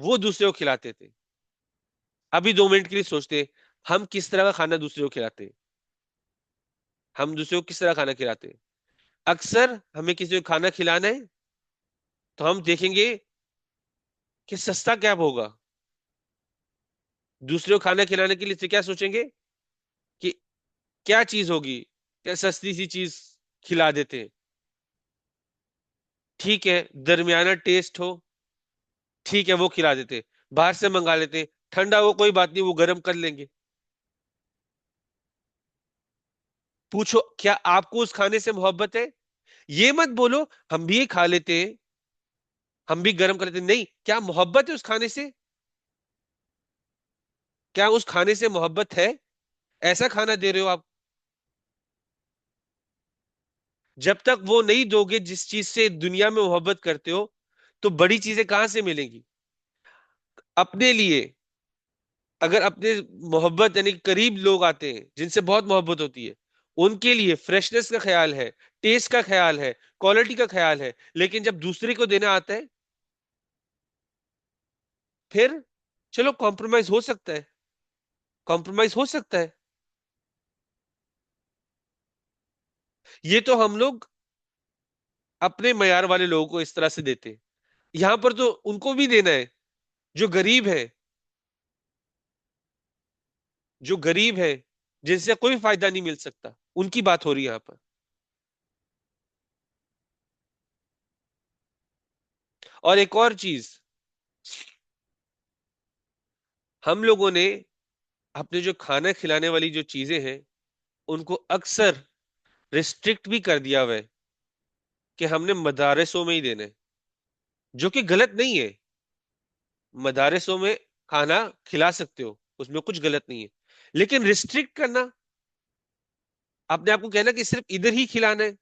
وہ دوسرے کو کھلاتے تھے. ابھی 2 منٹ کے لیے سوچتے, ہم کس طرح کا کھانا دوسرے کو کھلاتے ہیں. ہم دوسرے کو کس طرح کھانا کھلاتے ہیں. اکثر ہمیں کسی کو کھانا کھلانا ہے تو ہم دیکھیں گے کہ سستا کیا ہوگا. دوسرے کو کھانا کھلانے کے لیے کیا سوچیں گے کہ کیا چیز ہوگی, کیا سستی سی چیز کھلا دیتے ہیں. ٹھیک ہے, درمیانہ ٹیسٹ ہو, ٹھیک ہے وہ کھلا دیتے. باہر سے منگا لیتے, ٹھنڈا ہو کوئی بات نہیں, وہ گرم کر لیں گے. پوچھو کیا آپ کو اس کھانے سے محبت ہے. یہ مت بولو ہم بھی یہ کھا لیتے ہیں, ہم بھی گرم کر لیتے ہیں. نہیں, کیا محبت ہے اس کھانے سے. کیا اس کھانے سے محبت ہے. ایسا کھانا دے رہے ہو آپ. جب تک وہ نہیں دو گے جس چیز سے دنیا میں محبت کرتے ہو, تو بڑی چیزیں کہاں سے ملیں گی. اپنے لیے اگر اپنے محبت یعنی قریب لوگ آتے ہیں جن سے بہت محبت ہوتی ہے, ان کے لیے فریشنس کا خیال ہے, ٹیسٹ کا خیال ہے, کوالٹی کا خیال ہے. لیکن جب دوسرے کو دینا آتا ہے, پھر چلو کمپرومائز ہو سکتا ہے, کمپرومائز ہو سکتا ہے. یہ تو ہم لوگ اپنے معیار والے لوگوں کو اس طرح سے دیتے ہیں. یہاں پر تو ان کو بھی دینا ہے جو غریب ہے, جو غریب ہے, جن سے کوئی فائدہ نہیں مل سکتا, ان کی بات ہو رہی ہے یہاں پر. اور ایک اور چیز, ہم لوگوں نے اپنے جو کھانا کھلانے والی جو چیزیں ہیں ان کو اکثر ریسٹرکٹ بھی کر دیا ہوا ہے کہ ہم نے مدارسوں میں ہی دینا ہے, جو کہ غلط نہیں ہے. مدارسوں میں کھانا کھلا سکتے ہو, اس میں کچھ غلط نہیں ہے. لیکن ریسٹرکٹ کرنا, اپنے آپ کو کہنا کہ صرف ادھر ہی کھلانا ہے,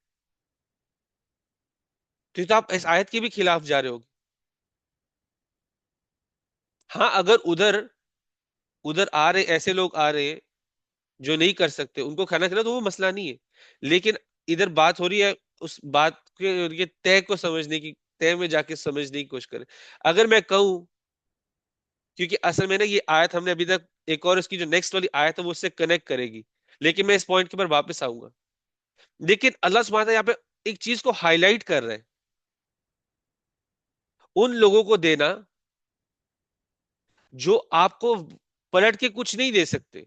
تو آپ اس آیت کے بھی خلاف جا رہے ہوگے. ہاں اگر ادھر ادھر آ رہے ایسے لوگ آ رہے ہیں جو نہیں کر سکتے, ان کو کھانا کھلا تو وہ مسئلہ نہیں ہے. لیکن ادھر بات ہو رہی ہے اس بات کے طے کو سمجھنے کی, طے میں جا کے سمجھنے کی کوشش کریں. اگر میں کہوں, کیونکہ اصل میں نا یہ آیت ہم نے ابھی تک, ایک اور اس کی جو نیکسٹ والی آیت ہے وہ اس سے کنیکٹ کرے گی, لیکن میں اس پوائنٹ کے اوپر واپس آؤں گا. لیکن اللہ سبحانہ وتعالی یہاں پہ ایک چیز کو ہائی لائٹ کر رہے ہیں, ان لوگوں کو دینا جو آپ کو پلٹ کے کچھ نہیں دے سکتے.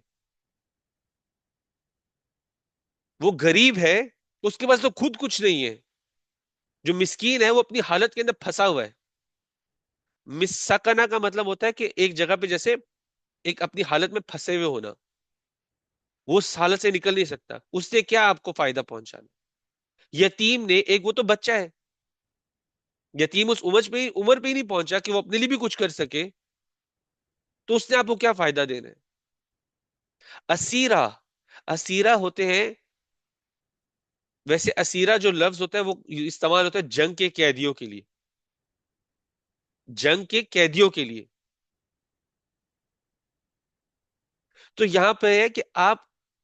وہ غریب ہے, اس کے پاس تو خود کچھ نہیں ہے. جو مسکین ہے وہ اپنی حالت کے اندر پھنسا ہوا ہے. مسکنا کا مطلب ہوتا ہے کہ ایک جگہ پہ جیسے ایک اپنی حالت میں پھنسے ہوئے ہونا, وہ اس حالت سے نکل نہیں سکتا. اس سے کیا آپ کو فائدہ پہنچانا. یتیم نے, ایک وہ تو بچہ ہے, یتیم اس عمر پہ ہی نہیں پہنچا کہ وہ اپنے لیے بھی کچھ کر سکے, تو اس نے آپ کو کیا فائدہ دینا ہے. اسیرہ, اسیرہ ہوتے ہیں, ویسے اسیرہ جو لفظ ہوتا ہے وہ استعمال ہوتا ہے جنگ کے قیدیوں کے لیے, جنگ کے قیدیوں کے لیے. تو یہاں پہ ہے کہ آپ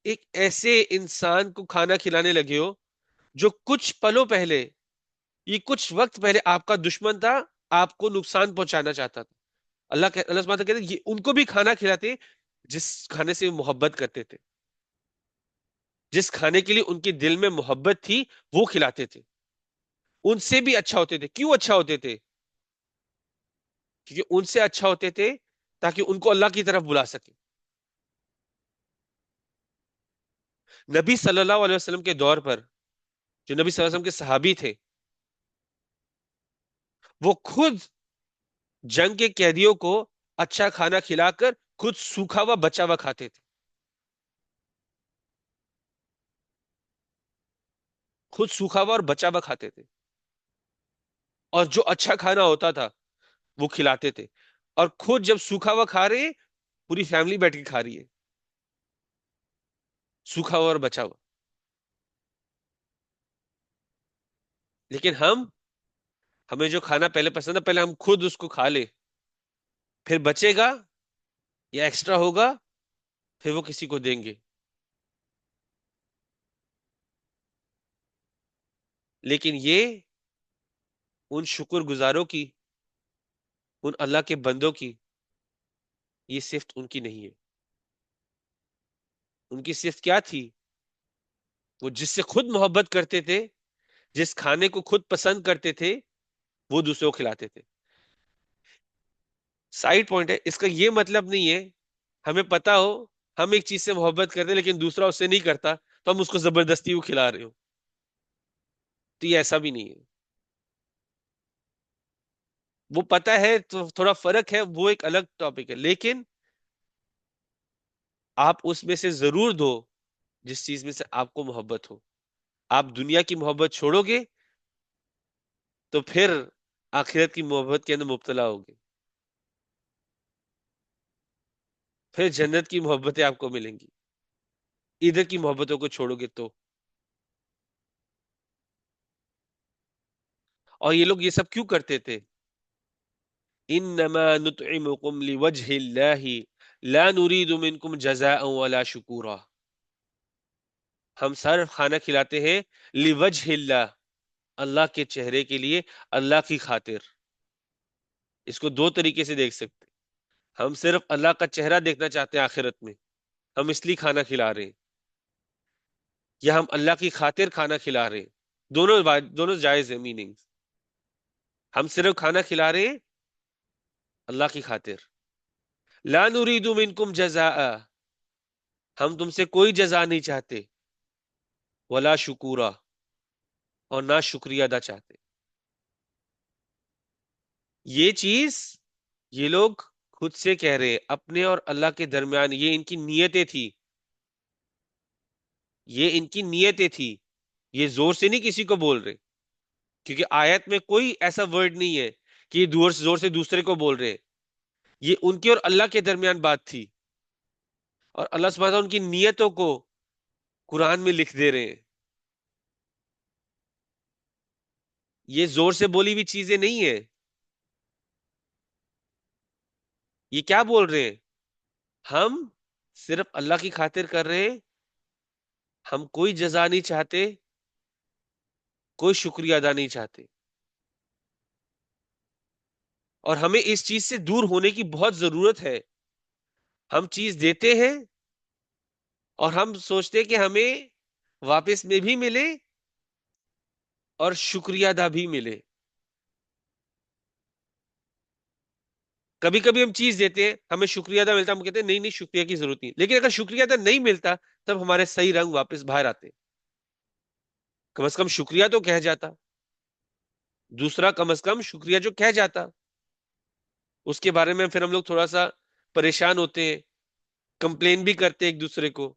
ایک ایسے انسان کو کھانا کھلانے لگے ہو جو کچھ پلوں پہلے, یہ کچھ وقت پہلے آپ کا دشمن تھا, آپ کو نقصان پہنچانا چاہتا تھا. اللہ سبحانہ کہتے ہیں یہ ان کو بھی کھانا کھلاتے جس کھانے سے وہ محبت کرتے تھے, جس کھانے کے لیے ان کے دل میں محبت تھی وہ کھلاتے تھے. ان سے بھی اچھا ہوتے تھے. کیوں اچھا ہوتے تھے؟ کیونکہ ان سے اچھا ہوتے تھے تاکہ ان کو اللہ کی طرف بلا سکے. نبی صلی اللہ علیہ وسلم کے دور پر جو نبی صلی اللہ علیہ وسلم کے صحابی تھے, وہ خود جنگ کے قیدیوں کو اچھا کھانا کھلا کر خود سوکھا ہوا بچا ہوا کھاتے تھے, خود سوکھا ہوا اور بچا ہوا کھاتے تھے. اور جو اچھا کھانا ہوتا تھا وہ کھلاتے تھے. اور خود جب سوکھا ہوا کھا رہے ہیں, پوری فیملی بیٹھ کے کھا رہی ہے سوکھا ہوا اور بچا ہوا. لیکن ہمیں جو کھانا پہلے پسند ہے, پہلے ہم خود اس کو کھا لے, پھر بچے گا یا ایکسٹرا ہوگا پھر وہ کسی کو دیں گے. لیکن یہ ان شکر گزاروں کی ان اللہ کے بندوں کی یہ صفت ان کی نہیں ہے. ان کی صفت کیا تھی؟ وہ جس سے خود محبت کرتے تھے، جس کھانے کو خود پسند کرتے تھے، وہ دوسروں کو کھلاتے تھے. سائڈ پوائنٹ ہے اس کا، یہ مطلب نہیں ہے ہمیں پتا ہو ہم ایک چیز سے محبت کرتے ہیں لیکن دوسرا اس سے نہیں کرتا تو ہم اس کو زبردستی وہ کھلا رہے ہو. تو یہ ایسا بھی نہیں ہے. وہ پتا ہے تو تھوڑا فرق ہے، وہ ایک الگ ٹاپک ہے، لیکن آپ اس میں سے ضرور دو جس چیز میں سے آپ کو محبت ہو. آپ دنیا کی محبت چھوڑو گے تو پھر آخرت کی محبت کے اندر مبتلا ہوگے، پھر جنت کی محبتیں آپ کو ملیں گی. ادھر کی محبتوں کو چھوڑو گے تو. اور یہ لوگ یہ سب کیوں کرتے تھے؟ انما نطعمکم لوجہ اللہ لا نريد منکم جزاء ولا شکورا. ہم صرف کھانا کھلاتے ہیں لوجہ اللہ، اللہ کے چہرے کے لیے، اللہ کی خاطر. اس کو دو طریقے سے دیکھ سکتے ہیں. ہم صرف اللہ کا چہرہ دیکھنا چاہتے ہیں آخرت میں، ہم اس لیے کھانا کھلا رہے ہیں، یا ہم اللہ کی خاطر کھانا کھلا رہے ہیں. دونوں جائز ہے میننگ. ہم صرف کھانا کھلا رہے ہیں اللہ کی خاطر. لا نريد منکم جزاء، ہم تم سے کوئی جزا نہیں چاہتے، ولا شکورا، اور نہ شکریہ ادا چاہتے. یہ چیز یہ لوگ خود سے کہہ رہے ہیں، اپنے اور اللہ کے درمیان یہ ان کی نیتیں تھی. یہ ان کی نیتیں تھی. یہ زور سے نہیں کسی کو بول رہے، کیونکہ آیت میں کوئی ایسا ورڈ نہیں ہے کہ یہ زور سے دوسرے کو بول رہے. یہ ان کے اور اللہ کے درمیان بات تھی، اور اللہ سبحانہ وتعالی ان کی نیتوں کو قرآن میں لکھ دے رہے ہیں. یہ زور سے بولی ہوئی چیزیں نہیں ہیں. یہ کیا بول رہے ہیں؟ ہم صرف اللہ کی خاطر کر رہے ہیں، ہم کوئی جزا نہیں چاہتے، کوئی شکریہ ادا نہیں چاہتے. اور ہمیں اس چیز سے دور ہونے کی بہت ضرورت ہے. ہم چیز دیتے ہیں اور ہم سوچتے کہ ہمیں واپس میں بھی ملے اور شکریہ ادا بھی ملے. کبھی کبھی ہم چیز دیتے ہیں، ہمیں شکریہ ادا ملتا ہے، ہم کہتے ہیں نہیں نہیں شکریہ کی ضرورت نہیں. لیکن اگر شکریہ ادا نہیں ملتا تب ہمارے صحیح رنگ واپس باہر آتے. کم از کم شکریہ تو کہہ جاتا، دوسرا کم از کم شکریہ جو کہہ جاتا. اس کے بارے میں پھر ہم لوگ تھوڑا سا پریشان ہوتے ہیں، کمپلین بھی کرتے ہیں ایک دوسرے کو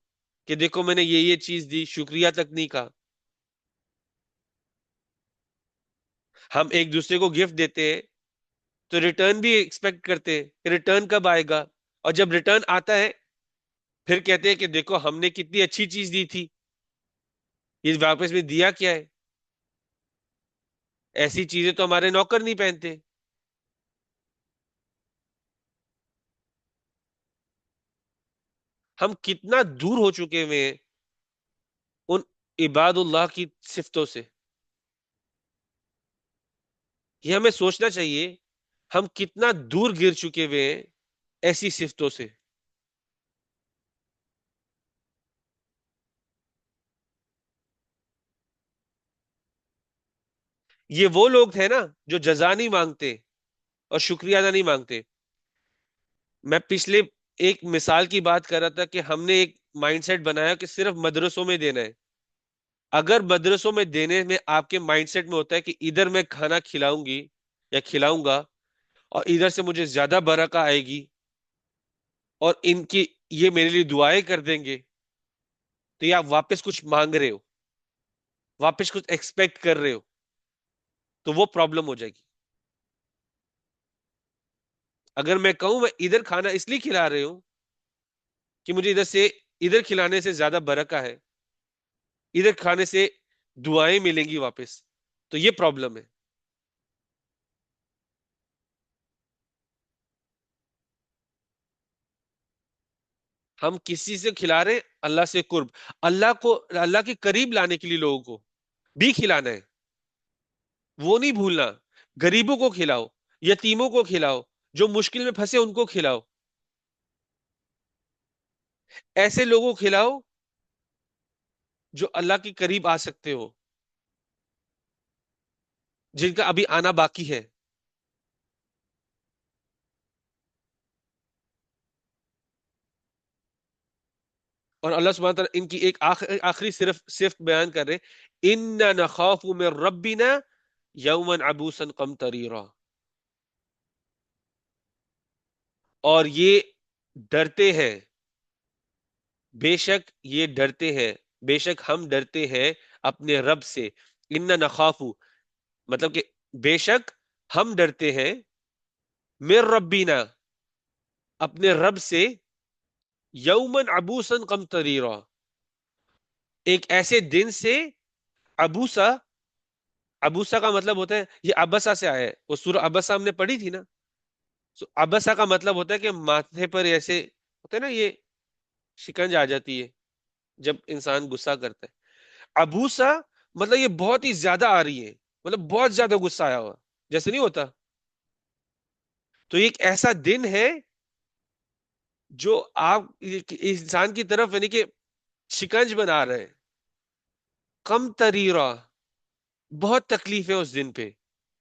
کہ دیکھو میں نے یہ چیز دی، شکریہ تک نہیں کہا. ہم ایک دوسرے کو گفٹ دیتے ہیں تو ریٹرن بھی ایکسپیکٹ کرتے ہیں کہ ریٹرن کب آئے گا. اور جب ریٹرن آتا ہے پھر کہتے ہیں کہ دیکھو ہم نے کتنی اچھی چیز دی تھی، یہ واپس میں دیا کیا ہے. ایسی چیزیں تو ہمارے نوکر نہیں پہنتے. ہم کتنا دور ہو چکے ہوئے ہیں ان عباد اللہ کی صفتوں سے. یہ ہمیں سوچنا چاہیے ہم کتنا دور گر چکے ہوئے ہیں ایسی صفتوں سے. یہ وہ لوگ تھے نا جو جزا نہیں مانگتے اور شکریہ ادا نہیں مانگتے. میں پچھلے ایک مثال کی بات کر رہا تھا کہ ہم نے ایک مائنڈ سیٹ بنایا کہ صرف مدرسوں میں دینا ہے. اگر مدرسوں میں دینے میں آپ کے مائنڈ سیٹ میں ہوتا ہے کہ ادھر میں کھانا کھلاؤں گی یا کھلاؤں گا اور ادھر سے مجھے زیادہ برکہ آئے گی اور ان کی یہ میرے لیے دعائیں کر دیں گے، تو یہ آپ واپس کچھ مانگ رہے ہو، واپس کچھ ایکسپیکٹ کر رہے ہو، تو وہ پرابلم ہو جائے گی. اگر میں کہوں میں ادھر کھانا اس لیے کھلا رہے ہوں کہ مجھے ادھر کھلانے سے زیادہ برکہ ہے، ادھر کھانے سے دعائیں ملیں گی واپس، تو یہ پرابلم ہے. ہم کسی سے کھلا رہے ہیں اللہ سے قرب، اللہ کو اللہ کے قریب لانے کے لیے لوگوں کو بھی کھلانا ہے. وہ نہیں بھولنا. غریبوں کو کھلاؤ، یتیموں کو کھلاؤ، جو مشکل میں پھنسے ان کو کھلاؤ، ایسے لوگوں کو کھلاؤ جو اللہ کے قریب آ سکتے ہو، جن کا ابھی آنا باقی ہے. اور اللہ سبحانہ تعالیٰ ان کی ایک آخری صرف صفت بیان کر رہے، اِنَّا نَخَافُ مِن رَبِّنَا یَوْمًا عَبُوسًا قَمْطَرِیرًا. اور یہ ڈرتے ہیں، بے شک یہ ڈرتے ہیں، بے شک ہم ڈرتے ہیں اپنے رب سے. اِنَّا نَخَافُ مطلب کہ بے شک ہم ڈرتے ہیں، مِن رَبِّنَا اپنے رب سے، یومن عبوسن قمطریرا ایک ایسے دن سے. ابوسا، ابوسا کا مطلب ہوتا ہے، یہ ابسا سے آیا ہے، وہ سورہ ابسا ہم نے پڑھی تھی نا. ابسا کا مطلب ہوتا ہے کہ ماتھے پر ایسے ہوتا ہے نا، یہ شکنج آ جاتی ہے جب انسان غصہ کرتا ہے. ابوسا مطلب یہ بہت ہی زیادہ آ رہی ہے، مطلب بہت زیادہ غصہ آیا ہوا جیسے نہیں ہوتا. تو یہ ایک ایسا دن ہے جو آپ انسان کی طرف یعنی کہ شکنج بنا رہے ہیں. کم تریرا بہت تکلیف ہے اس دن پہ.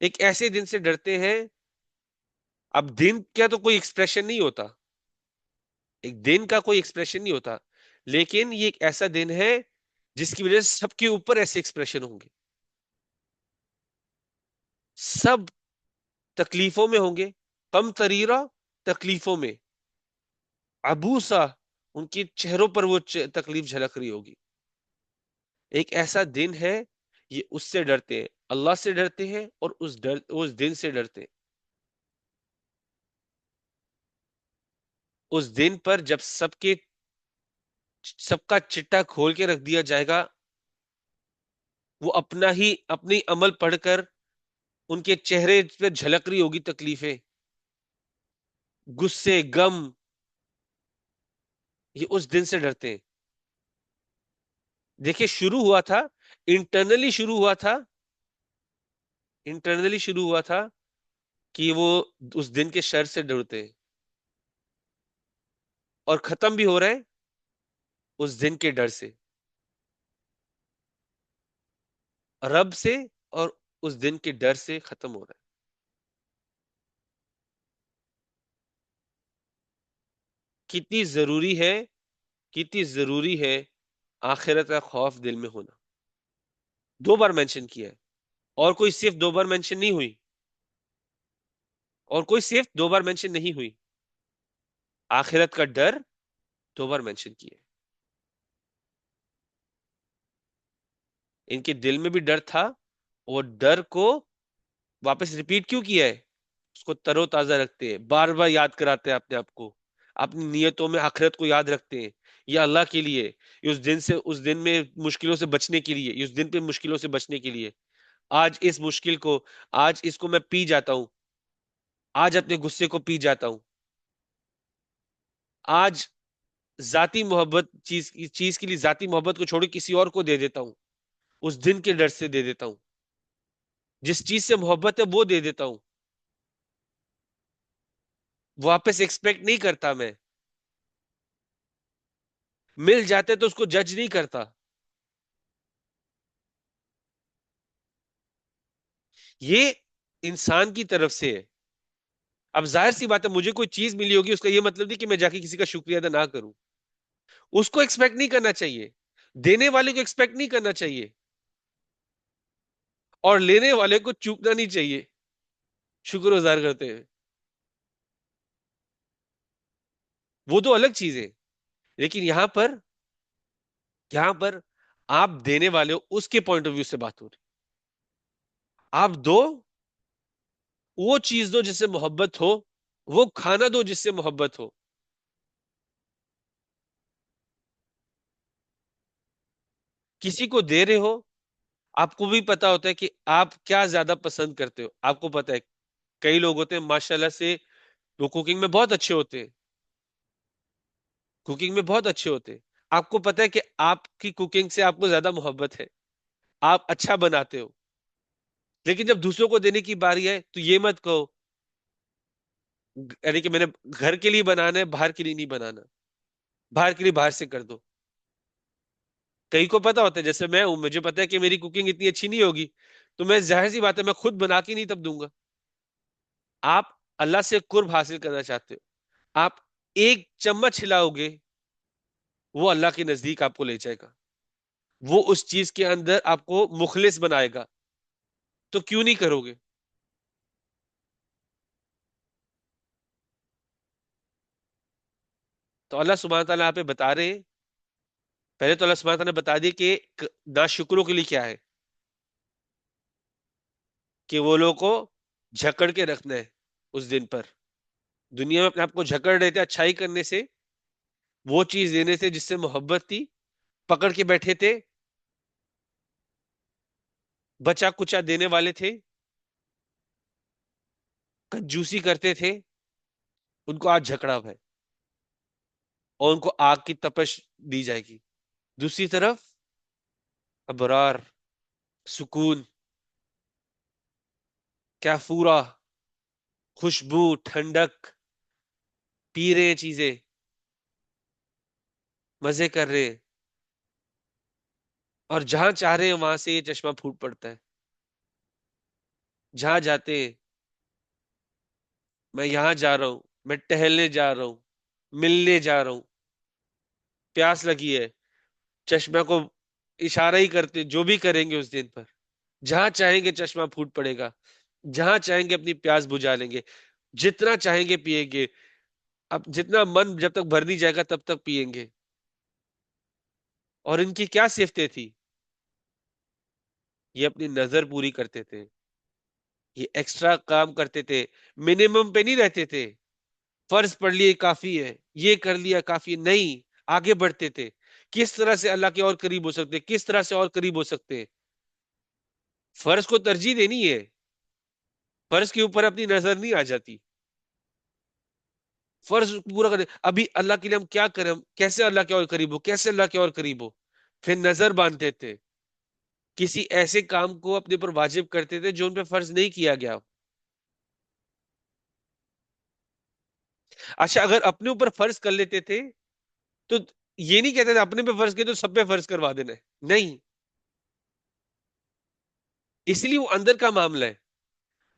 ایک ایسے دن سے ڈرتے ہیں. اب دن کیا تو کوئی ایکسپریشن نہیں ہوتا، ایک دن کا کوئی ایکسپریشن نہیں ہوتا، لیکن یہ ایک ایسا دن ہے جس کی وجہ سے سب کے اوپر ایسے ایکسپریشن ہوں گے، سب تکلیفوں میں ہوں گے. کم تریرا تکلیفوں میں، ابوسا ان کے چہروں پر وہ تکلیف جھلک رہی ہوگی. ایک ایسا دن ہے، یہ اس سے ڈرتے ہیں، اللہ سے ڈرتے ہیں اور اس دن سے ڈرتے ہیں. اس دن پر جب سب کا چٹا کھول کے رکھ دیا جائے گا، وہ اپنی عمل پڑھ کر ان کے چہرے پہ جھلک رہی ہوگی تکلیفیں، غصے، غم. یہ اس دن سے ڈرتے ہیں. دیکھیں انٹرنلی شروع ہوا تھا کہ وہ اس دن کے شر سے ڈرتے ہیں، اور ختم بھی ہو رہے ہیں اس دن کے ڈر سے، رب سے، اور اس دن کے ڈر سے ختم ہو رہا ہے. کتنی ضروری ہے، کتنی ضروری ہے آخرت کا خوف دل میں ہونا. 2 بار مینشن کیا ہے، اور کوئی صرف 2 بار مینشن نہیں ہوئی، اور کوئی صرف 2 بار مینشن نہیں ہوئی. آخرت کا ڈر 2 بار مینشن کیا ہے. ان کے دل میں بھی ڈر تھا، اور ڈر کو واپس ریپیٹ کیوں کیا ہے؟ اس کو تر و تازہ رکھتے ہیں، بار بار یاد کراتے ہیں اپنے آپ کو، اپنی نیتوں میں آخرت کو یاد رکھتے ہیں. یہ اللہ کے لیے، اس دن میں مشکلوں سے بچنے کے لیے، اس دن پہ مشکلوں سے بچنے کے لیے. آج اس مشکل کو، آج اس کو میں پی جاتا ہوں، آج اپنے غصے کو پی جاتا ہوں، آج ذاتی محبت چیز کے لیے ذاتی محبت کو چھوڑ کے کسی اور کو دے دیتا ہوں، اس دن کے ڈر سے دے دیتا ہوں. جس چیز سے محبت ہے وہ دے دیتا ہوں، واپس ایکسپیکٹ نہیں کرتا. میں مل جاتے تو اس کو جج نہیں کرتا. یہ انسان کی طرف سے ہے. اب ظاہر سی بات ہے، مجھے کوئی چیز ملی ہوگی، اس کا یہ مطلب نہیں کہ میں جا کے کسی کا شکریہ ادا نہ کروں. اس کو ایکسپیکٹ نہیں کرنا چاہیے، دینے والے کو ایکسپیکٹ نہیں کرنا چاہیے، اور لینے والے کو چوکنا نہیں چاہیے شکر گزار کرتے ہیں. وہ تو الگ چیز ہے. لیکن یہاں پر آپ دینے والے ہو، اس کے پوائنٹ آف ویو سے بات ہو رہی. آپ دو، وہ چیز دو جس سے محبت ہو، وہ کھانا دو جس سے محبت ہو. کسی کو دے رہے ہو، آپ کو بھی پتا ہوتا ہے کہ آپ کیا زیادہ پسند کرتے ہو. آپ کو پتا ہے کئی لوگ ہوتے ہیں ماشاءاللہ سے، وہ کوکنگ میں بہت اچھے ہوتے ہیں، کوکنگ میں بہت اچھے ہوتے ہیں. آپ کو پتا ہے کہ آپ کی کوکنگ سے آپ کو زیادہ محبت ہے، آپ اچھا بناتے ہو. لیکن جب دوسروں کو دینے کی باری ہے تو یہ مت کہو یعنی کہ میں نے گھر کے لیے بنانا ہے، باہر کے لیے نہیں بنانا. باہر کے لیے باہر سے کر دو. کئی کو پتا ہوتا ہے، جیسے میں ہوں، مجھے پتا ہے کہ میری کوکنگ اتنی اچھی نہیں ہوگی، تو میں ظاہر سی بات ہے میں خود بنا کے نہیں تب دوں گا. آپ اللہ سے قرب حاصل کرنا چاہتے ہو، آپ ایک چمچ ہلاؤ گے، وہ اللہ کے نزدیک آپ کو لے جائے گا. وہ اس چیز کے اندر آپ کو مخلص بنائے گا. تو کیوں نہیں کرو گے؟ تو اللہ سبحانہ تعالیٰ آپ پہ بتا رہے ہیں. پہلے تو اللہ سبحانہ تعالیٰ نے بتا دی کہ ناشکروں کے لیے کیا ہے، کہ وہ لوگوں کو جھکڑ کے رکھنا ہے اس دن پر. دنیا میں اپنے آپ کو جھکڑ رہے تھے اچھائی کرنے سے، وہ چیز دینے سے جس سے محبت تھی، پکڑ کے بیٹھے تھے، بچا کچا دینے والے تھے، کنجوسی کرتے تھے، ان کو آج جھکڑا ہے اور ان کو آگ کی تپش دی جائے گی. دوسری طرف ابرار، سکون، کیفورا، خوشبو، ٹھنڈک، پی رہے ہیں چیزیں، مزے کر رہے ہیں، اور جہاں چاہ رہے ہیں وہاں سے یہ چشمہ پھوٹ پڑتا ہے. جہاں جاتے ہیں، میں یہاں جا رہا ہوں، میں ٹہلنے جا رہا ہوں، ملنے جا رہا ہوں، پیاس لگی ہے، چشمہ کو اشارہ ہی کرتے جو بھی کریں گے اس دن پر. جہاں چاہیں گے چشمہ پھوٹ پڑے گا، جہاں چاہیں گے اپنی پیاس بجھا لیں گے، جتنا چاہیں گے پیئیں گے. اب جتنا من جب تک بھر نہیں جائے گا تب تک پیئیں گے. اور ان کی کیا صفتیں تھی؟ یہ اپنی نظر پوری کرتے تھے، یہ ایکسٹرا کام کرتے تھے، منیمم پہ نہیں رہتے تھے. فرض پڑھ لیے کافی ہے، یہ کر لیا کافی نہیں، آگے بڑھتے تھے. کس طرح سے اللہ کے اور قریب ہو سکتے، کس طرح سے اور قریب ہو سکتے. فرض کو ترجیح دینی ہے، فرض کے اوپر اپنی نظر نہیں آ جاتی. فرض پورا کرے، ابھی اللہ کے لیے ہم کیا کریں، ہم کیسے اللہ کے اور قریب ہو، کیسے اللہ کے اور قریب ہو. پھر نظر باندھتے تھے، کسی ایسے کام کو اپنے پر واجب کرتے تھے جو ان پہ فرض نہیں کیا گیا. اچھا، اگر اپنے اوپر فرض کر لیتے تھے تو یہ نہیں کہتے تھے اپنے پہ فرض کیا تو سب پہ فرض کروا دینا ہے، نہیں. اس لیے وہ اندر کا معاملہ ہے.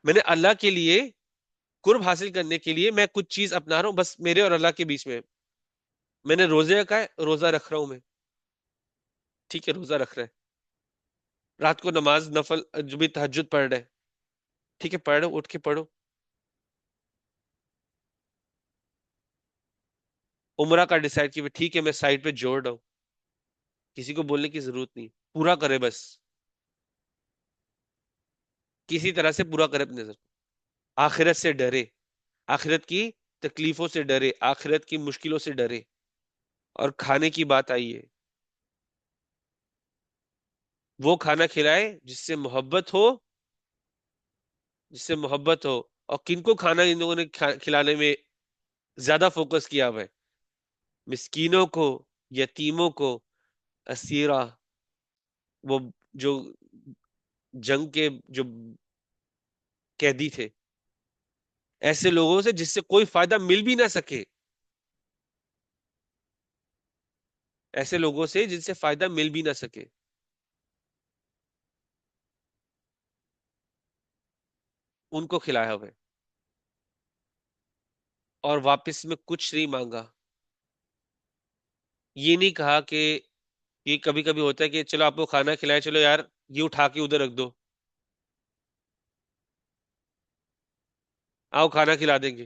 میں نے اللہ کے لیے قرب حاصل کرنے کے لیے میں کچھ چیز اپنا رہا ہوں، بس میرے اور اللہ کے بیچ میں. میں نے روزے رکھا ہے، روزہ رکھ رہا ہوں میں، ٹھیک ہے، روزہ رکھ رہا ہے. رات کو نماز نفل جو بھی تہجد پڑھ رہے، ٹھیک ہے، پڑھ رہے، اٹھ کے پڑھو. عمرہ کا ڈیسائیڈ کیا، ٹھیک ہے، میں سائڈ پہ جوڑ رہا ہوں، کسی کو بولنے کی ضرورت نہیں، پورا کرے بس. کسی طرح سے پورا کرے اپنی نظر. آخرت سے ڈرے، آخرت کی تکلیفوں سے ڈرے، آخرت کی مشکلوں سے ڈرے. اور کھانے کی بات آئی ہے، وہ کھانا کھلائے جس سے محبت ہو، جس سے محبت ہو. اور کن کو کھانا ان لوگوں نے کھلانے میں زیادہ فوکس کیا ہوا ہے؟ مسکینوں کو، یتیموں کو، اسیرہ، وہ جو جنگ کے جو قیدی تھے، ایسے لوگوں سے جس سے کوئی فائدہ مل بھی نہ سکے، ایسے لوگوں سے جن سے فائدہ مل بھی نہ سکے، ان کو کھلایا ہوا ہے. اور واپس میں کچھ نہیں مانگا. یہ نہیں کہا کہ یہ کبھی کبھی ہوتا ہے کہ چلو آپ کو کھانا کھلائے، چلو یار یہ اٹھا کے ادھر رکھ دو، آؤ کھانا کھلا دیں گے.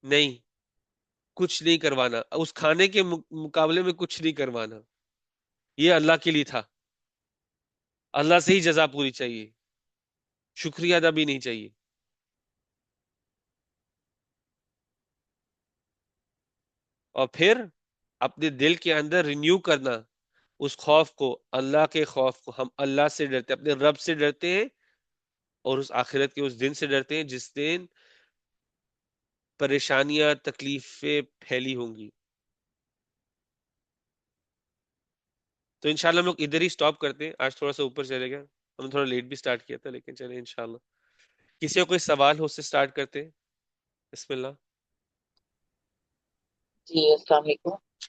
نہیں، کچھ نہیں کروانا، اس کھانے کے مقابلے میں کچھ نہیں کروانا. یہ اللہ کے لیے تھا، اللہ سے ہی جزا پوری چاہیے، شکریہ ادا بھی نہیں چاہیے. اور پھر اپنے دل کے اندر رینیو کرنا اس خوف کو، اللہ کے خوف کو. ہم اللہ سے ڈرتے، اپنے رب سے ڈرتے ہیں، اور اس آخرت کے اس دن سے ڈرتے ہیں جس دن پریشانیاں، تکلیفیں پھیلی ہوں گی. تو انشاءاللہ ہم لوگ ادھر ہی سٹاپ کرتے ہیں، آج تھوڑا سا اوپر چلے گا. ہم نے تھوڑا لیٹ بھی سٹارٹ کیا تھا، لیکن چلے انشاءاللہ. کسی کو کوئی سوال ہو، اس سے سٹارٹ کرتے ہیں. بسم اللہ. جی السلام علیکم۔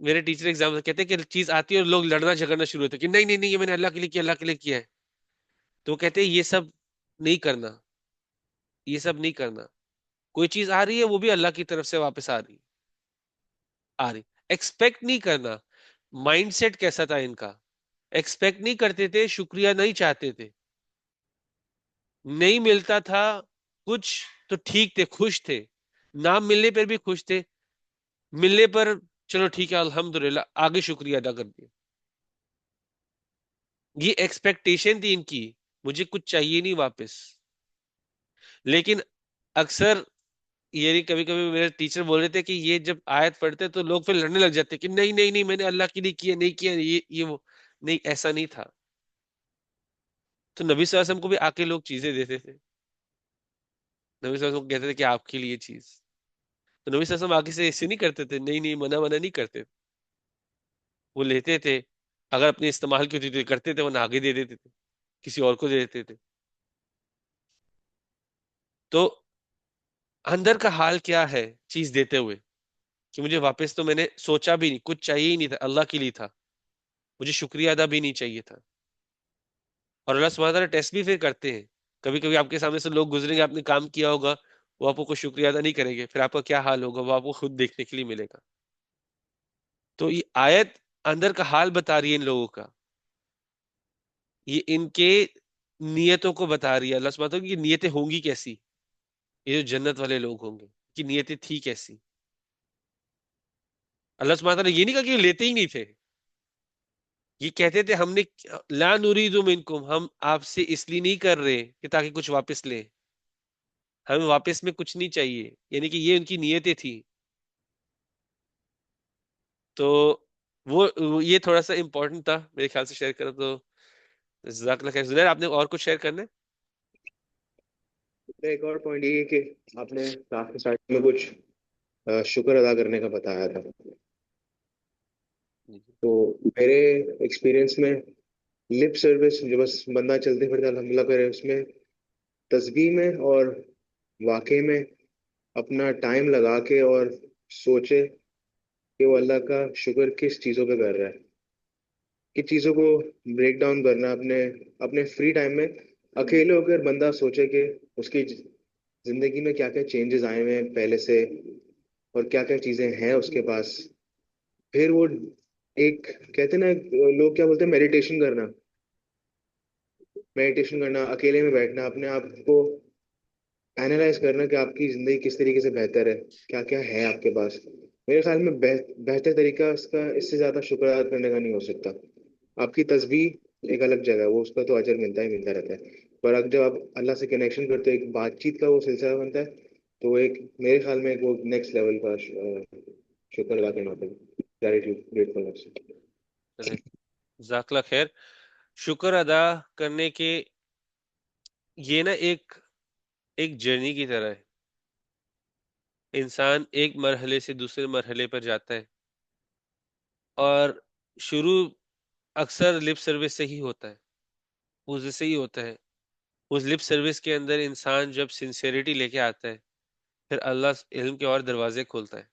میرے ٹیچر ایگزام کہتے ہیں کہ چیز آتی ہے اور لوگ لڑنا جھگڑنا شروع ہوتے ہیں کہ نہیں نہیں نہیں، یہ میں نے اللہ کے لیے کیا، اللہ کے لیے کیا ہے. تو وہ کہتے ہیں یہ سب نہیں کرنا، یہ سب نہیں کرنا. کوئی چیز آ رہی ہے وہ بھی اللہ کی طرف سے واپس آ رہی. ایکسپیکٹ نہیں کرنا. مائنڈ سیٹ کیسا تھا ان کا؟ ایکسپیکٹ نہیں کرتے تھے، شکریہ نہیں چاہتے تھے. نہیں ملتا تھا کچھ تو ٹھیک تھے، خوش تھے. نہ ملنے پر بھی خوش تھے، ملنے پر چلو ٹھیک ہے الحمدللہ، آگے شکریہ ادا کر دیا. یہ ایکسپیکٹیشن تھی ان کی، مجھے کچھ چاہیے نہیں واپس. لیکن اکثر یہ کبھی کبھی میرے ٹیچر بول رہے تھے کہ یہ جب آیت پڑھتے تو لوگ پھر لڑنے لگ جاتے کہ نہیں نہیں نہیں، میں نے اللہ کے لیے کیا، نہیں کیا، یہ وہ نہیں، ایسا نہیں تھا. تو نبی صلی اللہ علیہ وسلم کو بھی آ کے لوگ چیزیں دیتے تھے. نبی صلی اللہ علیہ وسلم کو کہتے تھے کہ آپ کے لیے چیز. تو نبی صلی اللہ علیہ وسلم آگے سے ایسے نہیں کرتے تھے، نہیں نہیں، منع نہیں کرتے تھے. وہ لیتے تھے، اگر اپنے استعمال کی ہوتی تھی کرتے تھے، ورنہ آگے دے دیتے تھے، کسی اور کو دے دیتے تھے. تو اندر کا حال کیا ہے چیز دیتے ہوئے؟ کہ مجھے واپس تو میں نے سوچا بھی نہیں، کچھ چاہیے ہی نہیں تھا، اللہ کے لیے تھا، مجھے شکریہ ادا بھی نہیں چاہیے تھا. اور اللہ سبحانہ تعالیٰ ٹیسٹ بھی پھر کرتے ہیں. کبھی کبھی آپ کے سامنے سے لوگ گزریں گے، آپ نے کام کیا ہوگا، وہ آپ کو کوئی شکریہ ادا نہیں کریں گے، پھر آپ کا کیا حال ہوگا وہ آپ کو خود دیکھنے کے لیے ملے گا. تو یہ آیت اندر کا حال بتا رہی ہے ان لوگوں کا، یہ ان کے نیتوں کو بتا رہی ہے. اللہ سبحانہ تعالیٰ کی نیتیں ہوں گی کیسی، یہ جو جنت والے لوگ ہوں گے کی نیتیں تھی کیسی. اللہ سبحانہ تعالیٰ نے یہ نہیں کہا کہ یہ لیتے ہی نہیں تھے، یہ کہتے تھے ہم نے لا نرید منکم، ہم آپ سے اس لیے نہیں کر رہے کہ تاکہ کچھ واپس لیں، ہمیں واپس میں کچھ نہیں چاہیے. یعنی کہ یہ ان کی نیتیں تھی. تو یہ تھوڑا سا امپورٹنٹ تھا میرے خیال سے شیئر کرنا. تو جزاک اللہ خیر. زنیر آپ نے اور کچھ شیئر کرنا ایک اور پوائنٹ یہ ہے کہ آپ نے کافی سارے میں کچھ شکر ادا کرنے کا بتایا تھا. ہے؟ تو میرے ایکسپیرینس میں لپ سروس جو بس بندہ چلتے پھرتے الحمدللہ کرے، اس میں تسبیح میں اور واقعے میں اپنا ٹائم لگا کے اور سوچے کہ وہ اللہ کا شکر کس چیزوں پہ کر رہا ہے، کس چیزوں کو بریک ڈاؤن کرنا اپنے اپنے فری ٹائم میں. اکیلے ہو کر بندہ سوچے کہ اس کی زندگی میں کیا کیا چینجز آئے ہوئے ہیں پہلے سے، اور کیا کیا چیزیں ہیں اس کے پاس. پھر وہ ایک کہتے ہیں نا، لوگ کیا بولتے ہیں، میڈیٹیشن کرنا، اکیلے میں بیٹھنا، اپنے آپ کو اینالائز کرنا کہ آپ کی زندگی کس طریقے سے بہتر ہے، کیا کیا ہے آپ کے پاس. میرے خیال میں بہتر طریقہ اس سے زیادہ شکر ادا کرنے کا نہیں ہو سکتا. آپ کی تسبیح ایک الگ جگہ ہے، وہ اس کا تو اجر ملتا ہی ملتا رہتا ہے. پر اب جب آپ اللہ سے کنیکشن کرتے ہو، ایک بات چیت کا وہ سلسلہ بنتا ہے، تو وہ ایک میرے خیال میں ایک وہ نیکسٹ لیول کا شکر ادا کرنا ہوتا ہے. گریٹفulness. چلے جزاک اللہ خیر. شکر ادا کرنے کے یہ نا ایک جرنی کی طرح ہے. انسان ایک مرحلے سے دوسرے مرحلے پر جاتا ہے، اور شروع اکثر لپ سروس سے ہی ہوتا ہے، اس سے ہی ہوتا ہے. اس لپ سروس کے اندر انسان جب سنسیئرٹی لے کے آتا ہے، پھر اللہ علم کے اور دروازے کھولتا ہے،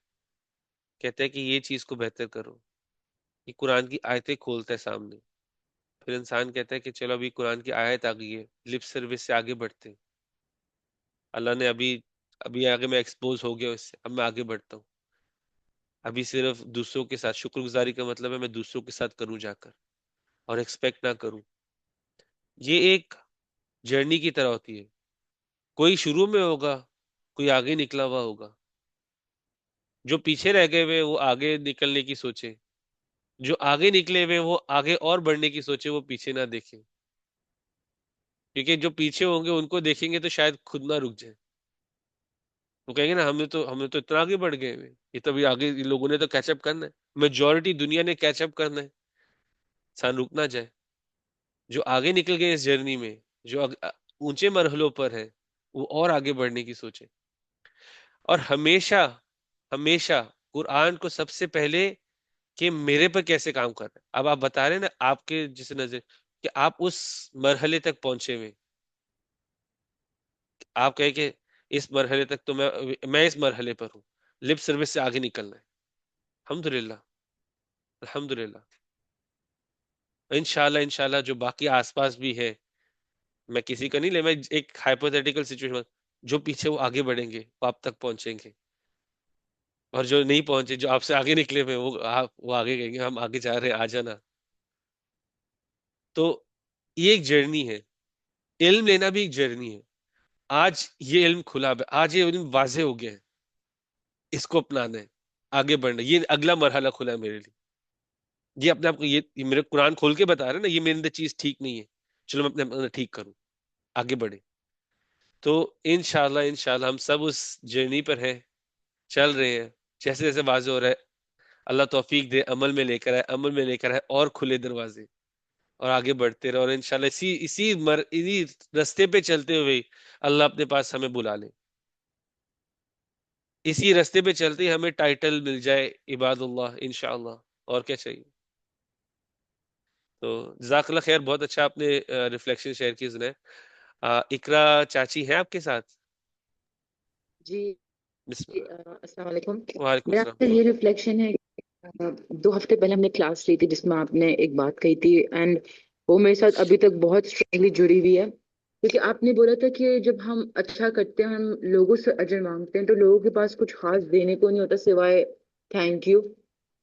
کہتا ہے کہ یہ چیز کو بہتر کرو. یہ قرآن کی آیتیں کھولتا ہے سامنے. پھر انسان کہتا ہے کہ چلو ابھی قرآن کی آیت آ گئی ہے، لپ سروس سے آگے بڑھتے ہیں. اللہ نے ابھی آگے میں ایکسپوز ہو گیا اس سے، اب میں آگے بڑھتا ہوں. ابھی صرف دوسروں کے ساتھ شکر گزاری کا مطلب ہے میں دوسروں کے ساتھ کروں جا کر، اور ایکسپیکٹ نہ کروں. یہ ایک جرنی کی طرح ہوتی ہے. کوئی شروع میں ہوگا، کوئی آگے نکلا ہوا ہوگا. جو پیچھے رہ گئے ہوئے وہ آگے نکلنے کی سوچے، جو آگے نکلے ہوئے وہ آگے اور بڑھنے کی سوچے، وہ پیچھے نہ دیکھیں. کیونکہ جو پیچھے ہوں گے ان کو دیکھیں گے تو شاید خود نہ رک جائیں. وہ کہیں گے نا ہم نے تو اتنا آگے بڑھ گئے ہوئے، یہ تو ابھی آگے ان لوگوں نے تو کیچ اپ کرنا ہے، میجورٹی دنیا نے کیچ اپ کرنا ہے، انسان رک نہ جائے. جو آگے نکل گئے اس جرنی میں، جو اونچے مرحلوں پر ہے، وہ اور آگے بڑھنے کی سوچے. اور ہمیشہ ہمیشہ قرآن کو سب سے پہلے کہ میرے پر کیسے کام کر رہا ہے. اب آپ بتا رہے ہیں نا آپ کے جس نظر کہ آپ اس مرحلے تک پہنچے ہوئے، آپ کہیں کہ اس مرحلے تک تو میں اس مرحلے پر ہوں، لپ سروس سے آگے نکلنا ہے. الحمدللہ الحمدللہ. انشاءاللہ انشاءاللہ جو باقی آس پاس بھی ہے، میں کسی کا نہیں لے، میں ایک ہائپوتھیٹیکل سچویشن، جو پیچھے وہ آگے بڑھیں گے وہ آپ تک پہنچیں گے، اور جو نہیں پہنچے، جو آپ سے آگے نکلے ہوئے وہ آگے کہیں گے ہم آگے جا رہے ہیں، آ جانا. تو یہ ایک جرنی ہے، علم لینا بھی ایک جرنی ہے. آج یہ علم کھلا ہے، آج یہ علم واضح ہو گیا ہے، اس کو اپنانا ہے، آگے بڑھنا ہے. یہ اگلا مرحلہ کھلا ہے میرے لیے. یہ اپنے آپ کو، یہ میرے قرآن کھول کے بتا رہا ہے نا، یہ میرے اندر چیز ٹھیک نہیں ہے، چلو میں اپنے اندر ٹھیک کروں، آگے بڑھے. تو انشاءاللہ انشاءاللہ ہم سب اس جرنی پر ہیں، چل رہے ہیں. جیسے جیسے واضح ہو رہا ہے، اللہ توفیق دے، عمل میں لے کر آئے، عمل میں لے کر آئے، اور کھلے دروازے، اور آگے بڑھتے رہے. اور انشاءاللہ اسی رستے پہ چلتے ہوئے اللہ اپنے پاس ہمیں بلا لے. اسی رستے پہ چلتے ہی ہمیں ٹائٹل مل جائے عباد اللہ انشاءاللہ. اور کیا چاہیے. تو جزاک اللہ خیر، بہت اچھا آپ نے ریفلیکشن شیئر کی. سنیں اقرا چاچی ہیں آپ کے ساتھ؟ جی بسم جی، اللہ. السلام علیکم. وعلیکم میرا السلام. آپ سے یہ ریفلیکشن ہے کہ 2 ہفتے پہلے ہم نے کلاس لی تھی جس میں آپ نے ایک بات کہی تھی، اینڈ وہ میرے ساتھ ابھی تک بہت اسٹرانگلی جڑی ہوئی ہے. کیونکہ آپ نے بولا تھا کہ جب ہم اچھا کرتے ہیں، ہم لوگوں سے اجر مانگتے ہیں، تو لوگوں کے پاس کچھ خاص دینے کو نہیں ہوتا سوائے تھینک یو،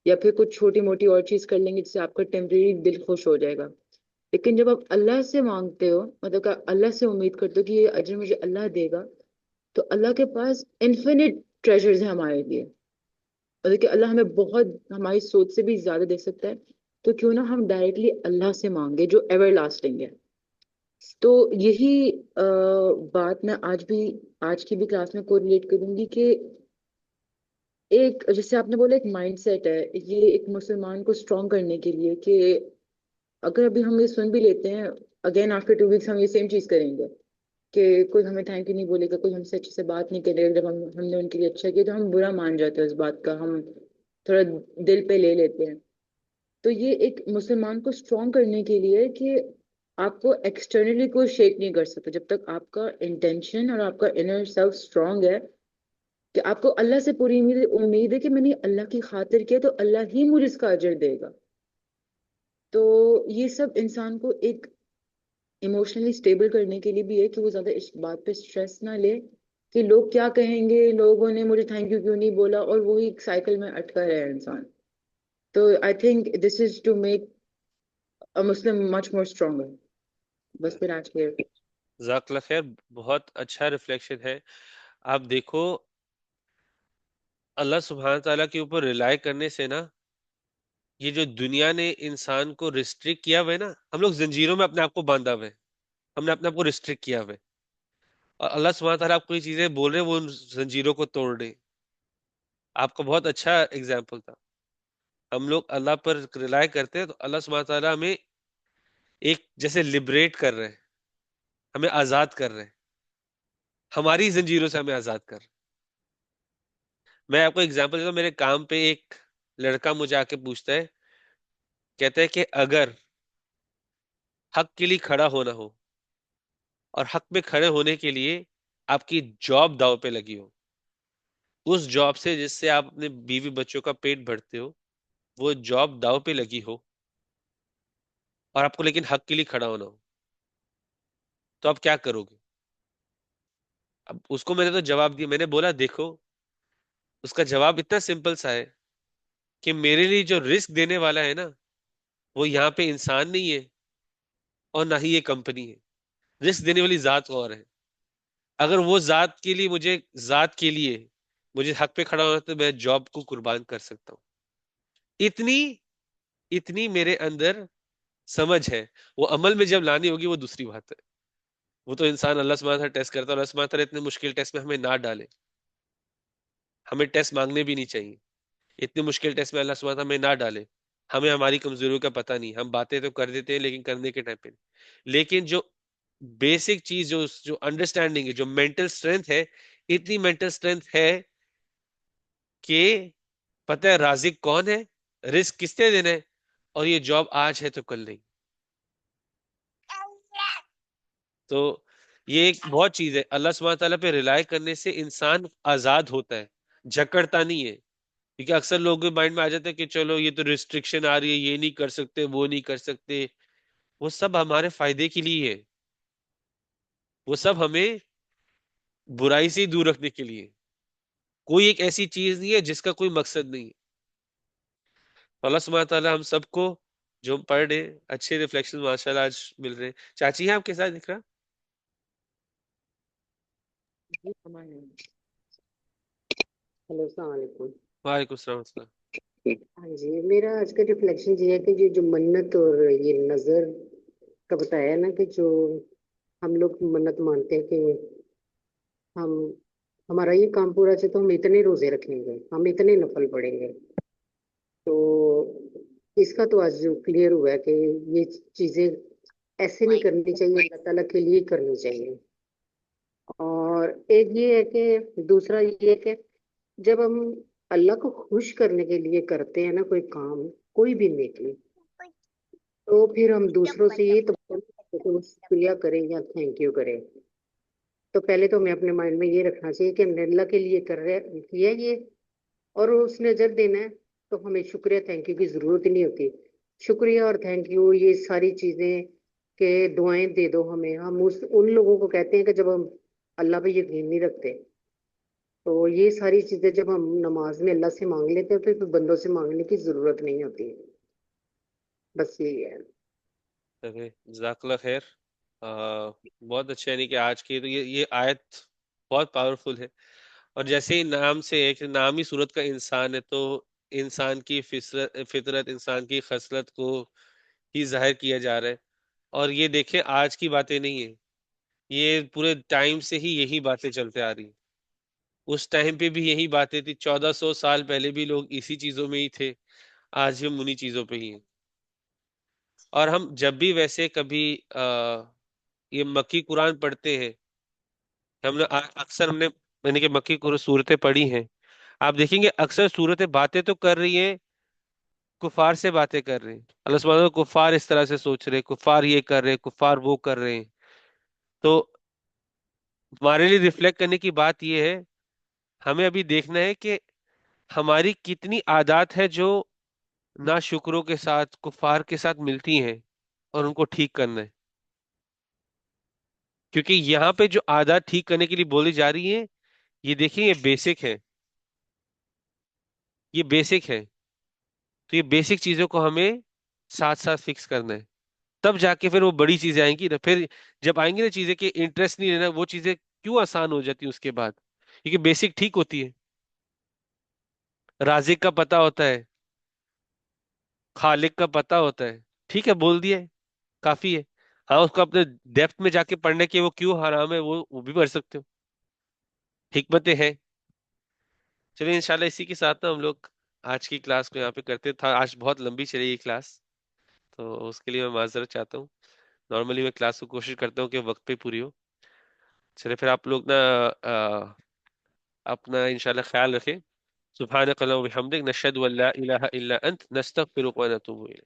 یا پھر کچھ چھوٹی موٹی اور چیز کر لیں گے جس سے آپ کا ٹیمپریری دل خوش ہو جائے گا. لیکن جب آپ اللہ سے مانگتے ہو، مطلب کہ اللہ سے امید کرتے ہو کہ یہ اجر مجھے اللہ دے گا، تو اللہ کے پاس انفینٹ ٹریجرز ہیں ہمارے لیے. اور کہ اللہ ہمیں بہت ہماری سوچ سے بھی زیادہ دے سکتا ہے. تو کیوں نہ ہم ڈائریکٹلی اللہ سے مانگے جو ایور لاسٹنگ ہے. تو یہی بات میں آج کی بھی کلاس میں کوریلیٹ کروں گی کہ ایک جیسے آپ نے بولا ایک مائنڈ سیٹ ہے یہ ایک مسلمان کو اسٹرانگ کرنے کے لیے، کہ اگر ابھی ہم یہ سن بھی لیتے ہیں، اگین آفٹر 2 ویکس ہم یہ سیم چیز کریں گے کہ کوئی ہمیں تھینک یو نہیں بولے گا، کوئی ہم سے اچھے سے بات نہیں کرے گا. جب ہم نے ان کے لیے اچھا کیا تو ہم برا مان جاتے ہیں، اس بات کا ہم تھوڑا دل پہ لے لیتے ہیں. تو یہ ایک مسلمان کو اسٹرانگ کرنے کے لیے کہ آپ کو ایکسٹرنلی کوئی شیپ نہیں کر سکتا جب تک آپ کا انٹینشن اور آپ کا انر سیلف اسٹرانگ ہے، کہ آپ کو اللہ سے پوری امید ہے کہ میں نے اللہ کی خاطر کیا تو اللہ ہی مجھے اس کا اجر دے گا. تو یہ سب انسان کو ایک ایموشنلی اسٹیبل کرنے کے لیے بھی ہے کہ وہ زیادہ اس بات پہ اسٹریس نہ لے کہ لوگ کیا کہیں گے، لوگوں نے مجھے تھینک یو کیوں نہیں بولا، اور وہی ایک سائیکل میں اٹکا رہے انسان. تو I think this is to make a Muslim much more stronger. بس پھر آج کے جزاک اللہ خیر، بہت اچھا ریفلیکشن ہے. آپ دیکھو، اللہ سبحانہ تعالیٰ کے اوپر ریلائی کرنے سے نا، یہ جو دنیا نے انسان کو ریسٹرکٹ کیا ہوا ہے نا، ہم لوگ زنجیروں میں اپنے آپ کو باندھا ہوئے ہیں، ہم نے اپنے آپ کو ریسٹرکٹ کیا ہوا ہے. اور اللہ سبحانہ تعالیٰ آپ کو یہ چیزیں بول رہے ہیں، وہ ان زنجیروں کو توڑ رہے ہیں. آپ کا بہت اچھا اگزامپل تھا. ہم لوگ اللہ پر ریلائی کرتے ہیں تو اللہ سبحانہ تعالیٰ ہمیں ایک جیسے لبریٹ کر رہے ہیں، ہمیں آزاد کر رہے ہیں، ہماری زنجیروں سے ہمیں آزاد کر رہے ہیں. میں آپ کو اگزامپل دیتا ہوں. میرے کام پہ ایک لڑکا مجھے آ کے پوچھتا ہے، کہتا ہے کہ اگر حق کے لیے کھڑا ہونا ہو اور حق میں کھڑے ہونے کے لیے آپ کی جاب داؤ پہ لگی ہو، اس جاب سے جس سے آپ اپنے بیوی بچوں کا پیٹ بھرتے ہو، وہ جاب داؤ پہ لگی ہو، اور آپ کو لیکن حق کے لیے کھڑا ہونا ہو، تو آپ کیا کرو گے؟ اب اس کو میں نے تو جواب دیا. میں نے بولا دیکھو، اس کا جواب اتنا سمپل سا ہے کہ میرے لیے جو رسک دینے والا ہے نا، وہ یہاں پہ انسان نہیں ہے اور نہ ہی یہ کمپنی ہے. رسک دینے والی ذات اور ہے. اگر وہ ذات کے لیے مجھے حق پہ کھڑا ہونا تو میں جاب کو قربان کر سکتا ہوں. اتنی اتنی میرے اندر سمجھ ہے. وہ عمل میں جب لانی ہوگی وہ دوسری بات ہے. وہ تو انسان اللہ سبحانہ تعالیٰ ٹیسٹ کرتا ہے. اللہ سبحانہ تعالیٰ اتنے مشکل ٹیسٹ میں ہمیں نہ ڈالے. ہمیں ٹیسٹ مانگنے بھی نہیں چاہیے. اتنے مشکل ٹیسٹ میں اللہ سبحانہ تعالیٰ ہمیں نہ ڈالے. ہمیں ہماری کمزوریوں کا پتہ نہیں، ہم باتیں تو کر دیتے ہیں لیکن کرنے کے ٹائم پہ نہیں. لیکن جو بیسک چیز، جو انڈرسٹینڈنگ ہے، جو مینٹل اسٹرینتھ ہے، اتنی مینٹل اسٹرینتھ ہے کہ پتہ ہے رازق کون ہے، رزق کس نے دینا ہے، اور یہ جاب آج ہے تو کل نہیں. تو یہ ایک بہت چیز ہے. اللہ سبحانہ تعالیٰ پہ ریلائی کرنے سے انسان آزاد ہوتا ہے، جکڑتا نہیں ہے. کیونکہ اکثر لوگوں کے مائنڈ میں آ جاتا ہے کہ چلو یہ تو ریسٹرکشن آ رہی ہے، یہ نہیں کر سکتے، وہ نہیں کر سکتے. وہ سب ہمارے فائدے کے لیے ہے. وہ سب ہمیں برائی سے ہی دور رکھنے کے لیے. کوئی ایک ایسی چیز نہیں ہے جس کا کوئی مقصد نہیں ہے. اللہ سبحانہ تعالیٰ ہم سب کو جو ہم پڑھ رہے ہیں اچھے ریفلیکشن ماشاء اللہ آج مل رہے ہیں. چاچی ہیں آپ کے ساتھ دکھ رہا؟ جی ہمارے ہیلو السلام علیکم. وعلیکم السلام ورحمۃ اللہ. ہاں جی، میرا آج کا ریفلیکشن یہ ہے کہ یہ جو منت اور یہ نظر کا بتایا نا کہ جو ہم لوگ منت مانتے ہیں کہ ہم ہمارا یہ کام پورا چاہے تو ہم اتنے روزے رکھیں گے، ہم اتنے نفل پڑھیں گے. تو اس کا تو آج کلیئر ہوا ہے کہ یہ چیزیں ایسے نہیں کرنی چاہیے، اللہ تعالیٰ کے لیے کرنی چاہیے. اور ایک یہ ہے کہ دوسرا یہ ہے کہ جب ہم اللہ کو خوش کرنے کے لیے کرتے ہیں نا کوئی کام، کوئی بھی نیکی، تو پھر ہم دوسروں سے یہ تو بولتے ہیں کہ وہ شکریہ کریں یا تھینک یو کریں. تو پہلے تو ہمیں اپنے مائنڈ میں یہ رکھنا چاہیے کہ ہم نے اللہ کے لیے کر رہے کیا یہ، اور اس نے اجر دینا ہے، تو ہمیں شکریہ تھینک یو کی ضرورت ہی نہیں ہوتی. شکریہ اور تھینک یو یہ ساری چیزیں کہ دعائیں دے دو ہمیں، ہم ان لوگوں کو کہتے ہیں کہ جب ہم اللہ پہ یقین نہیں رکھتے. تو یہ ساری چیزیں جب ہم نماز میں اللہ سے مانگ لیتے ہیں تو پھر بندوں سے مانگنے کی ضرورت نہیں ہوتی. بس یہی ہے. چلے جزاک اللہ خیر. بہت اچھا. یعنی کہ آج کی تو یہ آیت بہت پاورفل ہے. اور جیسے ہی نام سے ایک نام ہی صورت کا انسان ہے، تو انسان کی فطرت انسان کی خصلت کو ہی ظاہر کیا جا رہا ہے. اور یہ دیکھیں آج کی باتیں نہیں ہیں، یہ پورے ٹائم سے ہی یہی باتیں چلتے آ رہی ہیں. اس ٹائم پہ بھی یہی باتیں تھی، 1400 سال پہلے بھی لوگ اسی چیزوں میں ہی تھے، آج بھی ہم انہی چیزوں پہ ہی ہیں. اور ہم جب بھی ویسے کبھی یہ مکی قرآن پڑھتے ہیں، اکثر ہم نے یعنی کہ مکی قرآن صورتیں پڑھی ہیں، آپ دیکھیں گے اکثر صورتیں باتیں تو کر رہی ہیں، کفار سے باتیں کر رہے ہیں. اللہ سبحانہ وتعالیٰ کفار اس طرح سے سوچ رہے، کفار یہ کر رہے، کفار وہ کر رہے ہیں. تو ہمارے لیے ریفلیکٹ کرنے کی بات یہ ہے، ہمیں ابھی دیکھنا ہے کہ ہماری کتنی عادات ہے جو ناشکروں کے ساتھ کفار کے ساتھ ملتی ہیں، اور ان کو ٹھیک کرنا ہے. کیونکہ یہاں پہ جو عادات ٹھیک کرنے کے لیے بولی جا رہی ہیں، یہ دیکھیں یہ بیسک ہے، یہ بیسک ہے. تو یہ بیسک چیزوں کو ہمیں ساتھ ساتھ فکس کرنا ہے، تب جا کے پھر وہ بڑی چیزیں آئیں گی نا. پھر جب آئیں گی نا چیزیں کہ انٹرسٹ نہیں لینا، وہ چیزیں کیوں آسان ہو جاتی ہیں اس کے بعد، کیونکہ بیسک ٹھیک ہوتی ہے. رازق کا پتہ ہوتا ہے، خالق کا پتہ ہوتا ہے، ٹھیک ہے بول دیا ہے، کافی ہے. ہاں اس کو اپنے ڈیپتھ میں جا کے پڑھنے کے وہ کیوں حرام ہے وہ بھی پڑھ سکتے ہو، حکمتیں ہیں. چلیے انشاءاللہ اسی کے ساتھ نا ہم لوگ آج کی کلاس کو یہاں پہ کرتے تھا. آج بہت لمبی چلی یہ کلاس، تو اس کے لیے میں معذرت چاہتا ہوں. نارملی میں کلاس کو کوشش کرتا ہوں کہ وقت پہ پوری ہو. چلے پھر آپ لوگ نا اپنا انشاءاللہ خیال رکھیں. سبحانک اللہم و بحمدک، نشہد ان لا الہ الا انت، نستغفرک و نتوب الیک.